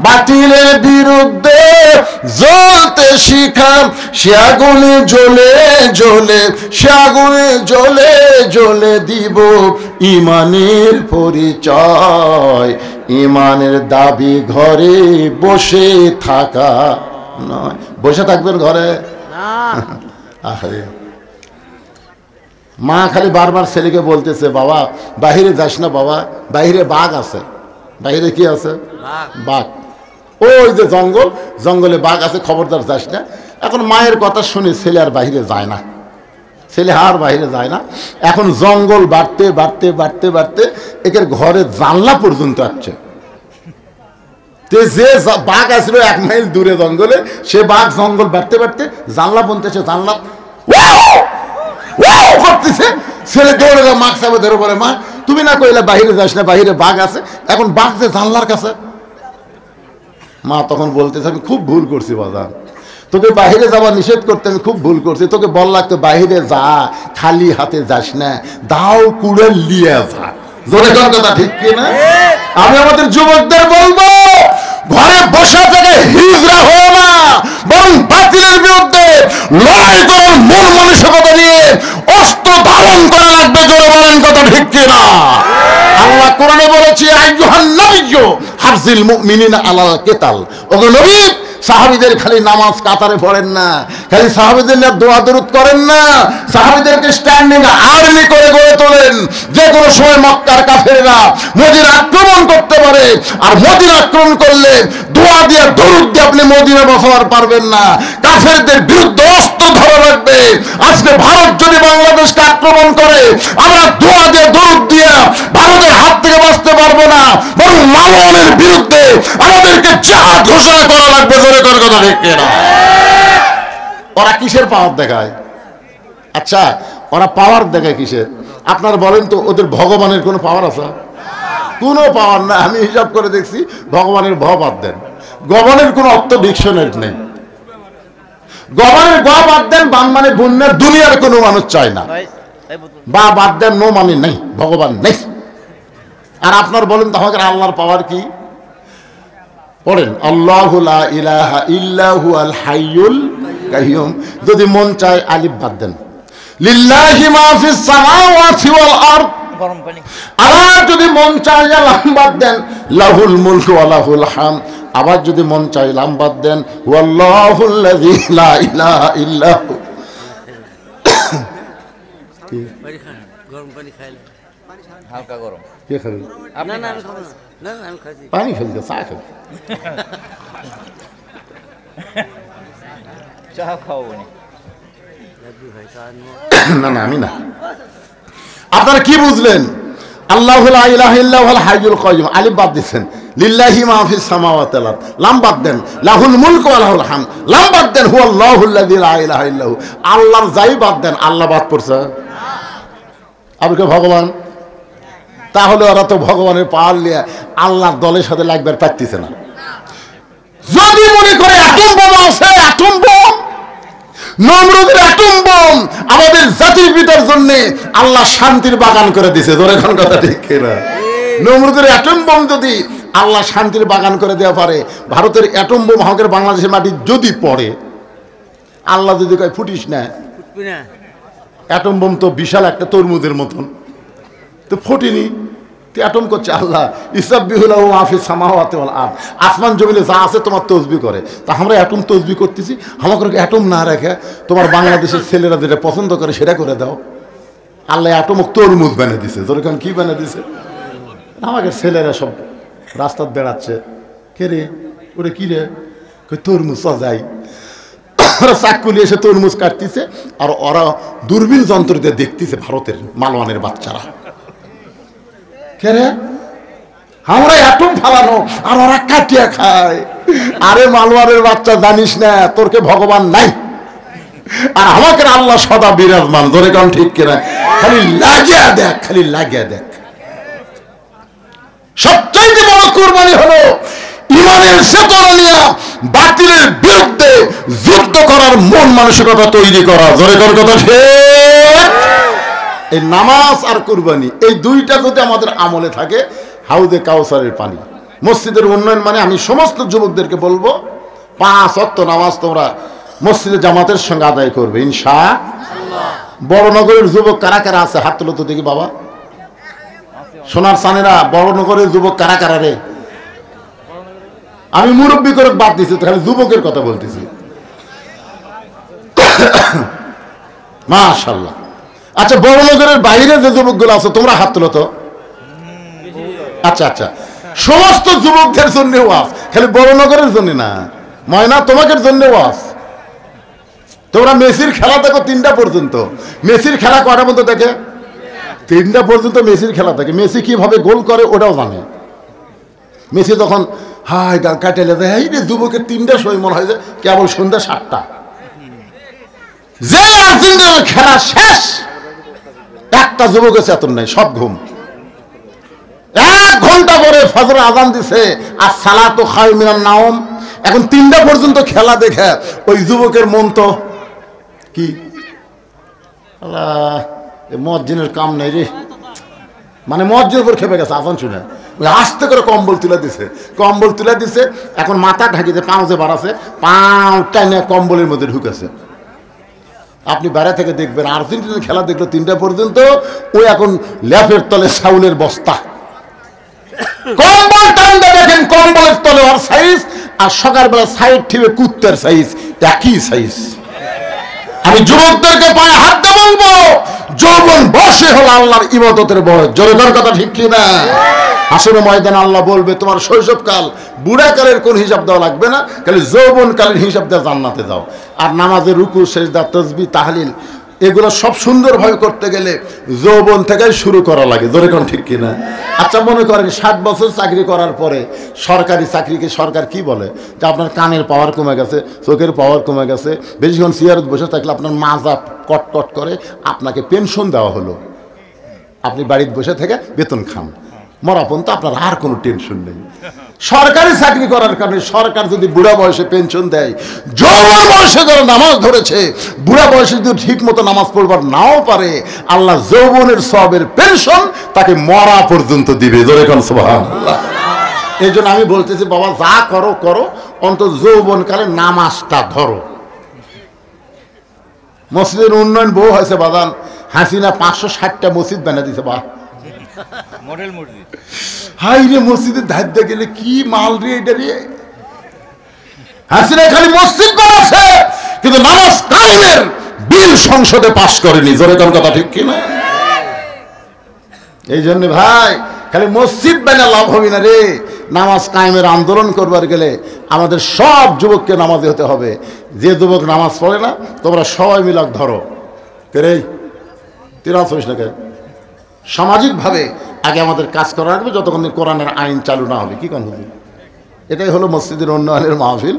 বাতিলের বিরুদ্ধে জ্বলতে শিখা, সে আগুনে জ্বলে জ্বলে, সে আগুনে জ্বলে জ্বলে দিব ইমানের পরিচয়। ইমানের দাবি ঘরে বসে থাকা নয়। বসে থাকবেন ঘরে আরে মা খালি বারবার ছেলেকে বলতেছে, বাবা বাহিরে যাস না, বাবা বাহিরে বাঘ আছে। বাহিরে কি আছে? বাঘ। ওই যে জঙ্গল, জঙ্গলে বাঘ আছে, খবরদার যাস না। এখন মায়ের কথা শুনে ছেলে আর বাহিরে যায় না, ছেলে আর বাহিরে যায় না। এখন জঙ্গল বাড়তে বাড়তে বাড়তে বাড়তে একের ঘরে জানলা পর্যন্ত আসছে। যে বাঘ আসলো 1 মাইল দূরে জঙ্গলে, সে বাঘ জঙ্গল বাড়তে বাড়তে জানলা বনতেছে, জানলা করতেছে। ছেলে দৌড়ে মা সাহেব ধরে বলে, মা তুমি না কইলে বাহিরে যাস না, বাহিরে বাঘ আছে। এখন বাঘ যে জানলার কাছে। মা তখন বলতেছে, আমি খুব ভুল করছি বাজার, তোকে বাহিরে যাওয়া নিষেধ করতে আমি খুব ভুল করছি। তোকে বল লাগতো বাহিরে যা, খালি হাতে যাস না, দাও কুড়ে লিয়ে যা। জোরে কথা ঠিক কিনা? আমি আমাদের যুবকদের বলবো, ঘরে বসা থেকে হিজরা হও না, বরং বাতিলের বিরুদ্ধে লড়াই করার মন মানসিকতা নিয়ে অস্ত্র ধারণ করা লাগবে। জোরে বলেন কথা ঠিক কিনা? আল্লাহ কোরআনে বলেছে, আইয়ুহান নাবিয়্যু হাফজিল মুমিনিনা আলাল কিতাল। ওগো নবী, সাহাবীদের খালি নামাজ কাতারে পড়েন না, খালি সাহাবীদের নিয়ে দোয়া দরুদ করেন না, সাহাবীদেরকে স্ট্যান্ডিং আর্মি করে গড়ে তোলেন। যে কোনো সময় মক্কার কাফেররা মদিনা আক্রমণ করতে পারে, আর মদিনা আক্রমণ করলে দোয়া দিয়ে দরুদ দিয়ে আপনি মদিনা বসাতে পারবেন না। কাফেরদের বিরুদ্ধে অস্ত্র ধরা লাগবে। আজকে ভারত যদি বাংলাদেশকে আক্রমণ করে, আমরা দোয়া দিয়ে দরুদ দিয়ে ভারতের হাত থেকে বাঁচতে পারবো না, বরং মাওলানার বিরুদ্ধে আমাদেরকে জিহাদ ঘোষণা করা লাগবে। জোরে করে কথা ঠিক কিনা? ওরা কিসের পাওয়ার দেখায়? আচ্ছা, ওরা পাওয়ার দেখায় কিসের? আপনারা বলেন তো, ওদের ভগবানের কোনো পাওয়ার আছে? কোনো পাওয়ার না। আমি হিসাব করে দেখছি, ভগবানের ভ বাদ দেন, গভর্নের কোনো অর্থ ডিকশনারি নেই। গভর্নের গ বাদ দেন, বান মানে বন্যার দুনিয়ার কোনো মানুষ চায় না। বা বাদ দেন, নো মানে নেই, ভগবান নেই। আর আপনার বলেন তো আমাদের আল্লাহর পাওয়ার কি? পড়েন, আল্লাহু লা ইলাহা ইল্লা হুয়াল হাইয়ুল কাইয়ুম। যদি মন চায় আলিফ বাদ দেন, লিল্লাহি মা ফিস সামাওয়াতি ওয়াল আরদ। আবার যদি মন চায় লাম বাদ দেন, লাহুল মুলকু ওয়া লাহুল হামদ। আবার যদি মন চায় লাম বাদ দেন, ওয়াল্লাহুল্লাযী লা ইলাহা ইল্লা হু। গরম পানি খাইলে হালকা গরম কে খাবে? না না আমি খাবো না, না আমি খাইছি। পানি খেলতে চা খাবে, চা খাওয়াবো না। না আমি না। আপনারা কি বুঝলেন? আল্লাহু লা ইলাহা ইল্লা হুয়াল হাইয়ুল কাইয়ুম, আলিফ বাদ দিচ্ছেন। লিল্লাহি মা ফিস সামাওয়াতি ওয়াল আরদ, লাম বাদ দেন। লাহুল মুলকু ওয়া লাহুল হামদ, লাম বাদ দেন। হুয়াল্লাহুল্লাযী লা ইলাহা ইল্লা হু, আল্লাহর যাই বাদ দেন, আল্লাহ বাদ পড়ছে। আপনি কে ভগবান? তাহলে ওরা তো ভগবানের পাওয়ার নিয়ে আল্লাহর দলের সাথে লাগবার পারতেছে না। যদি মনে করে অ্যাটম বোম আছে, অ্যাটম বোম, নমরুদের অ্যাটম বোম আমাদের জাতির পিতার জন্য আল্লাহ শান্তির বাগান করে দিয়েছে। ধরে এখন কথা ঠিক কিনা? নমরুদের অ্যাটম বোম যদি আল্লাহ শান্তির বাগান করে দেওয়া পারে, ভারতের অ্যাটম বোম আমাদের বাংলাদেশের মাটি যদি পড়ে, আল্লাহ যদি কয় ফুটিস না, অ্যাটম বোম তো বিশাল একটা তরমুজের মতন, তো ফোটেনি, অ্যাটম করছে আল্লাহ। ইসাব্বিহুলাহু মা ফিস সামাওয়াতি ওয়াল আরদ, আসমান জমিনে যা আছে তোমার তসবিহ করে। তা আমরা অ্যাটম তসবিহ করতেছি, আমাকে অ্যাটম না রেখে তোমার বাংলাদেশের ছেলেরা যেটা পছন্দ করে সেটা করে দাও। আল্লাহ অ্যাটম তরমুজ বানিয়ে দিছে। যেরকম কি বানিয়ে দিছে? আমাকে ছেলেরা সব রাস্তা বেড়াচ্ছে, কে রে ওরে কি রে, তরমুজ যাই। ওরা চাকুলি এসে তরমুজ কাটতেছে, আর ওরা দূরবীন যন্ত্র দিয়ে দেখতেছে ভারতের মালওয়ানের বাচ্চারা। কে রে? আমরা অ্যাটম ফালানো আর ওরা কাটিয়া খায়। আরে মালওয়ানের বাচ্চা, জানিস না তোরকে ভগবান নাই, আর আমাকে আল্লাহ সদা বিরাজমান। ধরে কারণ ঠিক কিনা? খালি লাগিয়া দেখ, খালি লাগিয়া দেখ। সবচাইতে বড় কুরবানি হলো ইমানের চেতনা নিয়ে বাতিলের বিরুদ্ধে যুদ্ধ করার মন মানসিকতা তৈরি করা। ধরে কারণ কথা ঠিক। এই নামাজ আর কুরবানি, এই দুইটা যদি আমাদের আমলে থাকে, হাউজে কাউসারের পানি। মসজিদের উন্নয়ন মানে আমি সমস্ত যুবকদেরকে বলবো 5 ওয়াক্ত নামাজ তোমরা মসজিদে জামাতের সঙ্গে আদায় করবে ইনশাআল্লাহ। বড়নগরের যুবক কারা কারা আছে হাত তুলো তো দেখি বাবা। সোনার সানেরা বড়নগরের যুবক কারা কারা রে? আমি মুরব্বী করে বাদ দিছি, তাহলে যুবকের কথা বলতেছি। মাশাআল্লাহ। আচ্ছা, বড়নগরের বাইরে যে যুবকগুলো আছে তোমরা হাত তুলো তো। আচ্ছা আচ্ছা, সমস্ত যুবকদের জন্য ওয়াজ, খালি বড়নগরের জন্য না। ময়না তোমাদের জন্য ওয়াজ। তোমরা মেসির খেলা দেখো 3টা পর্যন্ত। মেসির খেলা কয়টা পর্যন্ত দেখে? 3টা পর্যন্ত মেসির খেলা থাকে। মেসি কিভাবে গোল করে ওটাও জানে। মেসি যখন হাই গাল কাটাইলে যায়, এই রে যুবকের 3টার সময় মনে হয় যে কেবল সন্ধ্যা 7টা। যে আর্জেন্টিনার খেলা শেষ, একটা যুবকের চেতন নাই, সব ঘুম। 1 ঘন্টা পরে ফজর আজান দিছে, আর সালাতু খায়রুম মিনান নাওম। এখন 3টা পর্যন্ত খেলা দেখে ওই যুবকের মন তো কি আল্লাহ, মুয়াজ্জিনের কাম নাই রে। মানে মুয়াজ্জিনের উপর খেপে গেছে আজান শুনে, আস্তে করে কম্বল তুলে দিছে। এখন মাথা ঢাকিতে পাও যে বাড়াছে, পাও টাইনে কম্বলের মধ্যে ঢুকেছে। আপনি বাইরে থেকে দেখবেন আর্জেন্টিনার খেলা দেখলো 3টা পর্যন্ত, ওই এখন ল্যাপের তলে চাউলের বস্তা। কম্বল টানতে দেখেন কম্বলের তলে ওর সাইজ, আর সকালবেলা সাইড ঠিবে কুত্তার সাইজ, একই সাইজ। আমি যুবকদেরকে পায়ে হাত দিয়ে বলবো, যৌবন বয়সে হলো আল্লাহর ইবাদতের বয়স। জোরের কথা ঠিক কি না? হাসরের ময়দানে আল্লাহ বলবে তোমার শৈশবকাল বুড়াকালের কোন হিসাব দেওয়া লাগবে না, খালি যৌবনকালের হিসাব দিয়ে জান্নাতে যাও। আর নামাজের রুকু, সেজদা, তাসবিহ, তাহলিল এগুলো সব সুন্দরভাবে করতে গেলে যৌবন থেকে শুরু করা লাগে। জোরে কোন ঠিক কিনা? আচ্ছা, মনে করেন 60 বছর চাকরি করার পরে সরকারি চাকরিকে সরকার কি বলে যে আপনার কানের পাওয়ার কমে গেছে, চোখের পাওয়ার কমে গেছে, বেশিক্ষণ চেয়ারে বসে থাকলে আপনার মাজা কটকট করে, আপনাকে পেনশন দেওয়া হলো, আপনি বাড়িতে বসে থেকে বেতন খান, মরা পর্যন্ত আপনার আর কোনো টেনশন নেই। সরকারি চাকরি করার কারণে সরকার যদি বুড়া বয়সে পেনশন দেয়, যৌবন বয়সে যারা নামাজ ধরেছে বুড়া বয়সে যদি ঠিক মতো নামাজ পড়বার নাও পারে, আল্লাহ যৌবনের সওয়াবের পেনশন তাকে মরা পর্যন্ত দিবে। জোরে কোন সুবহানাল্লাহ। এই জন্য আমি বলতেছি বাবা, যা করো করো, অন্তত যৌবনকালে নামাজটা ধরো। মসজিদের উন্নয়ন বহু হয়েছে বাদান। হাসিনা 560টা মসজিদ বানিয়ে দিয়েছে। বাহ, মডেল মসজিদ। হাই রে, মসজিদের ধার গেলে কি মাল রে এটা রে। হাসিনা খালি মসজিদ বানাচ্ছে, কিন্তু নামাজ কায়েমের বিল সংসদে পাস করেনি। জোরে কোন কথা ঠিক কিনা? এই জন্য ভাই, খালি মসজিদ বানা লাভ হবে না রে। নামাজ কায়েমের আন্দোলন করবার গেলে আমাদের সব যুবককে নামাজি হতে হবে। যে যুবক নামাজ পড়ে না, তোমরা সবাই মিলাক ধরো রে, তিরাস হইস না কে। সামাজিকভাবে আগে আমাদের কাজ করা লাগবে যতক্ষণ কোরআনের আইন চালু না হবে। কি কোন হুজুর? এটাই হলো মসজিদের উন্নয়নের মাহফিল।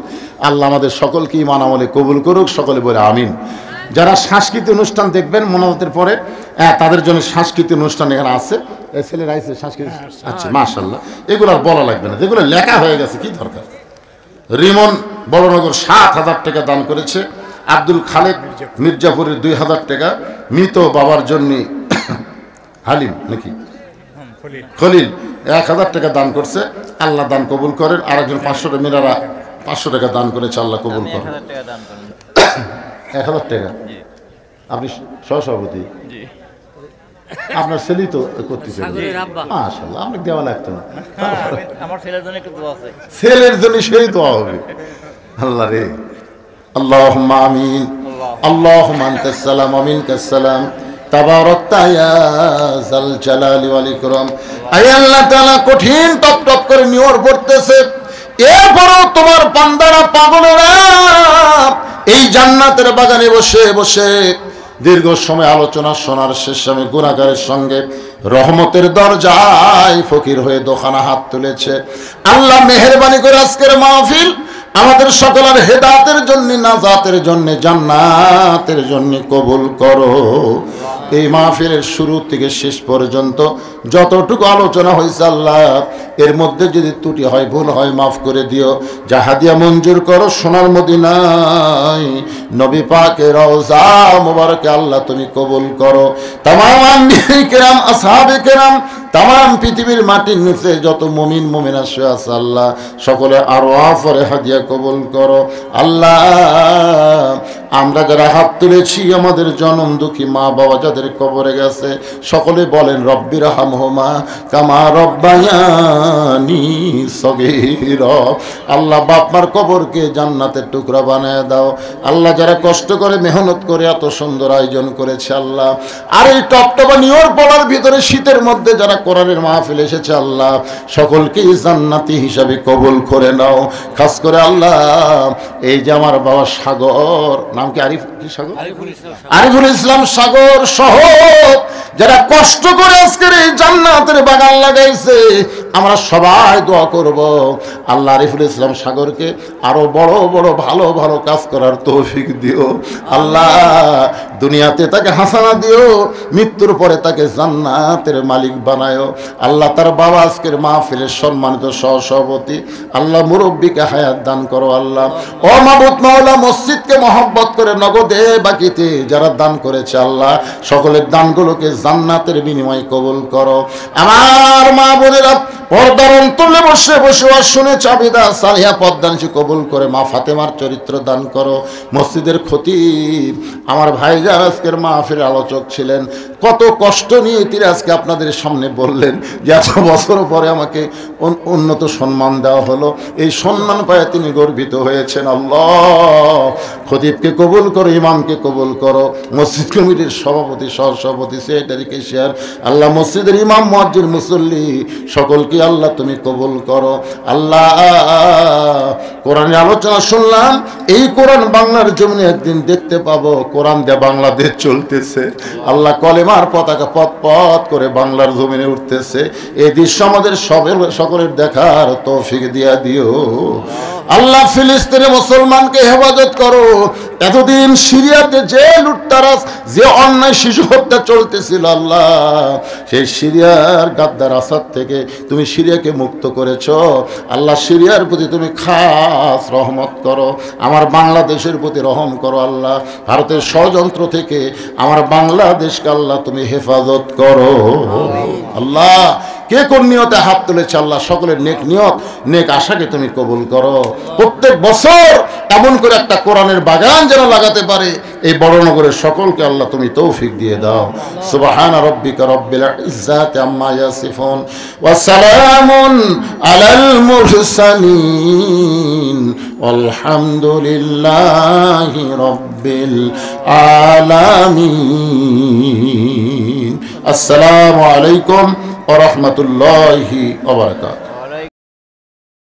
আল্লাহ আমাদের সকলকে ঈমান আমলে কবুল করুক, সকলে বলে আমিন। যারা সাংস্কৃতিক অনুষ্ঠান দেখবেন মোনাজাতের পরে, তাদের জন্য সাংস্কৃতিক অনুষ্ঠান এখানে আছে। এই ছেলেরা আছে সাংস্কৃতিক। আচ্ছা, মাশাআল্লাহ। এগুলো আর বলা লাগবে না, যেগুলো লেখা হয়ে গেছে কি দরকার। রিমন বড়নগর 7000 টাকা দান করেছে। আব্দুল খালেক মির্জাপুরের 2000 টাকা। মৃত বাবার জন্য হালিম নাকি খলিল 1000 টাকা দান করছে। আল্লাহ দান কবুল করেন। আরেকজন 500 টাকা, মিনারা 500 টাকা দান করেছে। আল্লাহ কবুল করেন। 1000 টাকা। আপনি সহসভাপতি, আপনার ছেলেই তো করতেছে। মাশাআল্লাহ, আপনাকে দেওয়া লাগতো না। আমার ছেলের জন্য একটু দোয়া আছে। ছেলের জন্য সেই দোয়া হবে। আল্লাহ রে, আল্লাহুম্মা আমিন। আল্লাহুম্মা আনতাস সালাম ওয়া মিনকাস সালাম, তাবারাকতা ইয়া যাল জালালি ওয়াল ইকরাম। আয় আল্লাহ তাআলা, কঠিন টপ টপ করে নিয়র পড়তেছে, এরপরও তোমার বান্দারা পাগলেরা এই জান্নাতের বাগানে বসে বসে দীর্ঘ সময় আলোচনা শোনার শেষে আমি গুনাহগারের সঙ্গে রহমতের দরজায় ফকির হয়ে দোকানা হাত তুলেছে। আল্লাহ মেহেরবানি করে আজকের মাহফিল আমাদের সকলের হেদায়েতের জন্য, নাজাতের জন্য, জান্নাতের জন্য কবুল করো। এই মাহফিলের শুরু থেকে শেষ পর্যন্ত যতটুকু আলোচনা হয়েছে আল্লাহ, এর মধ্যে যদি ত্রুটি হয়, ভুল হয়, মাফ করে দিও। যা হাদিয়া মঞ্জুর করো সোনার মদিনায় নবী পাকের রওজা মুবারকে আল্লাহ তুমি কবুল করো। তামাম আম্বিয়া কেরাম, আসহাবে কেরাম, তাম পৃথিবীর মাটির নিচে যত মুমিন মুমিনা শুয়ে আছে আল্লাহ সকলে আরো আফরে হাদিয়া কবুল করো আল্লাহ। আমরা যারা হাত তুলেছি আমাদের জনম দুঃখী মা বাবা যাদের কবরে গেছে সকলে বলেন রব্বির হামহুমা কামা রব্বায়ানি সগীরা। আল্লাহ বাপ মার কবরকে জান্নাতের টুকরা বানায় দাও আল্লাহ। যারা কষ্ট করে মেহনত করে এত সুন্দর আয়োজন করেছে আল্লাহ, আর এই টপটপা নিয়র পড়ার ভিতরে শীতের মধ্যে যারা কোরআনের মাহফিল এসেছে আল্লাহ সকলকে জান্নাতি হিসাবে কবুল করে নাও। খাস করে আল্লাহ এই যে আমার বাবা সাগর, নাম কি আরিফুল ইসলাম সাগর সহ যারা কষ্ট করে আজকের এই জান্নাতের বাগান লাগাইছে, আমরা সবাই দোয়া করব আল্লাহ আরিফুল ইসলাম সাগরকে আরো বড় বড় ভালো ভালো কাজ করার তৌফিক দিও আল্লাহ। দুনিয়াতে তাকে হাসানা দিও, মৃত্যুর পরে তাকে জান্নাতের মালিক বানায়ো আল্লাহ। তার বাবা আজকের মাহফিলের সম্মানিত সহসভাপতি আল্লাহ, মুরব্বীকে হায়াত দান করো আল্লাহ। ও মাবুদ মাওলা, মসজিদকে মহব্বত করে নগদে বাকিতে যারা দান করেছে আল্লাহ সকলের দানগুলোকে জান্নাতের বিনিময়ে কবুল করো। আমার মা বোনেরা পর্দার অন্তরে বসে বসে শুনে চাবিদা সালিহা পদ্মাংশী কবুল করে মা ফাতেমার চরিত্র দান করো। মসজিদের খতিব আমার ভাইজান আজকের মাহফিলের আলোচক ছিলেন, কত কষ্ট নিয়ে তিনি আজকে আপনাদের সামনে বললেন যে এত বছর পরে আমাকে উন্নত সম্মান দেওয়া হলো, এই সম্মান পায় তিনি গর্বিত হয়েছেন। আল্লাহ খতিবকে কবুল করো, ইমামকে কবুল করো, মসজিদ কমিটির সভাপতি সহসভাপতি সেক্রেটারি কেশিয়ার আল্লাহ, মসজিদের ইমাম মুয়াজ্জিন মুসল্লি সকলকে আল্লাহ তুমি কবুল করো আল্লাহ। কোরআনের আলোচনা শুনলাম, এই কোরআন বাংলার জমিনে একদিন দেখতে পাবো। কোরআন দিয়ে বাংলাদেশ চলতেছে আল্লাহ, কলেমার পতাকা পথ পথ করে বাংলার জমিনে উঠতেছে। এই দৃশ্য আমাদের সকলের দেখার তৌফিক দিয়া দিও আল্লাহ। ফিলিস্তিনে মুসলমানকে হেফাজত করো। এতদিন সিরিয়াতে যে লুটতারাস, যে অন্যায় শিশু হত্যা চলতেছিল আল্লাহ, সেই সিরিয়ার গাদ্দার আসাদ থেকে তুমি সিরিয়াকে মুক্ত করেছো আল্লাহ। সিরিয়ার প্রতি তুমি খাস রহমত করো, আমার বাংলাদেশের প্রতি রহম করো আল্লাহ। ভারতের ষড়যন্ত্র থেকে আমার বাংলাদেশকে আল্লাহ তুমি হেফাজত করো আল্লাহ। কে কোন নিয়তে হাত তুলেছে আল্লাহ সকলের নেক নিয়ত নেক আশাকে তুমি কবুল করো। প্রত্যেক বছর এমন করে একটা কোরআনের বাগান যেন লাগাতে পারে এই বড়নগরের সকলকে আল্লাহ তুমি তৌফিক দিয়ে দাও। সুবহান রাব্বিকা রাব্বিল ইজ্জাতি আম্মা ইয়াসিফুন ওয়া সালামুন আলাল মুরসালিন আলহামদুলিল্লাহি রাব্বিল আলামিন। আসসালামু আলাইকুম ওয়া রাহমাতুল্লাহি ওয়া বারাকাতুহু।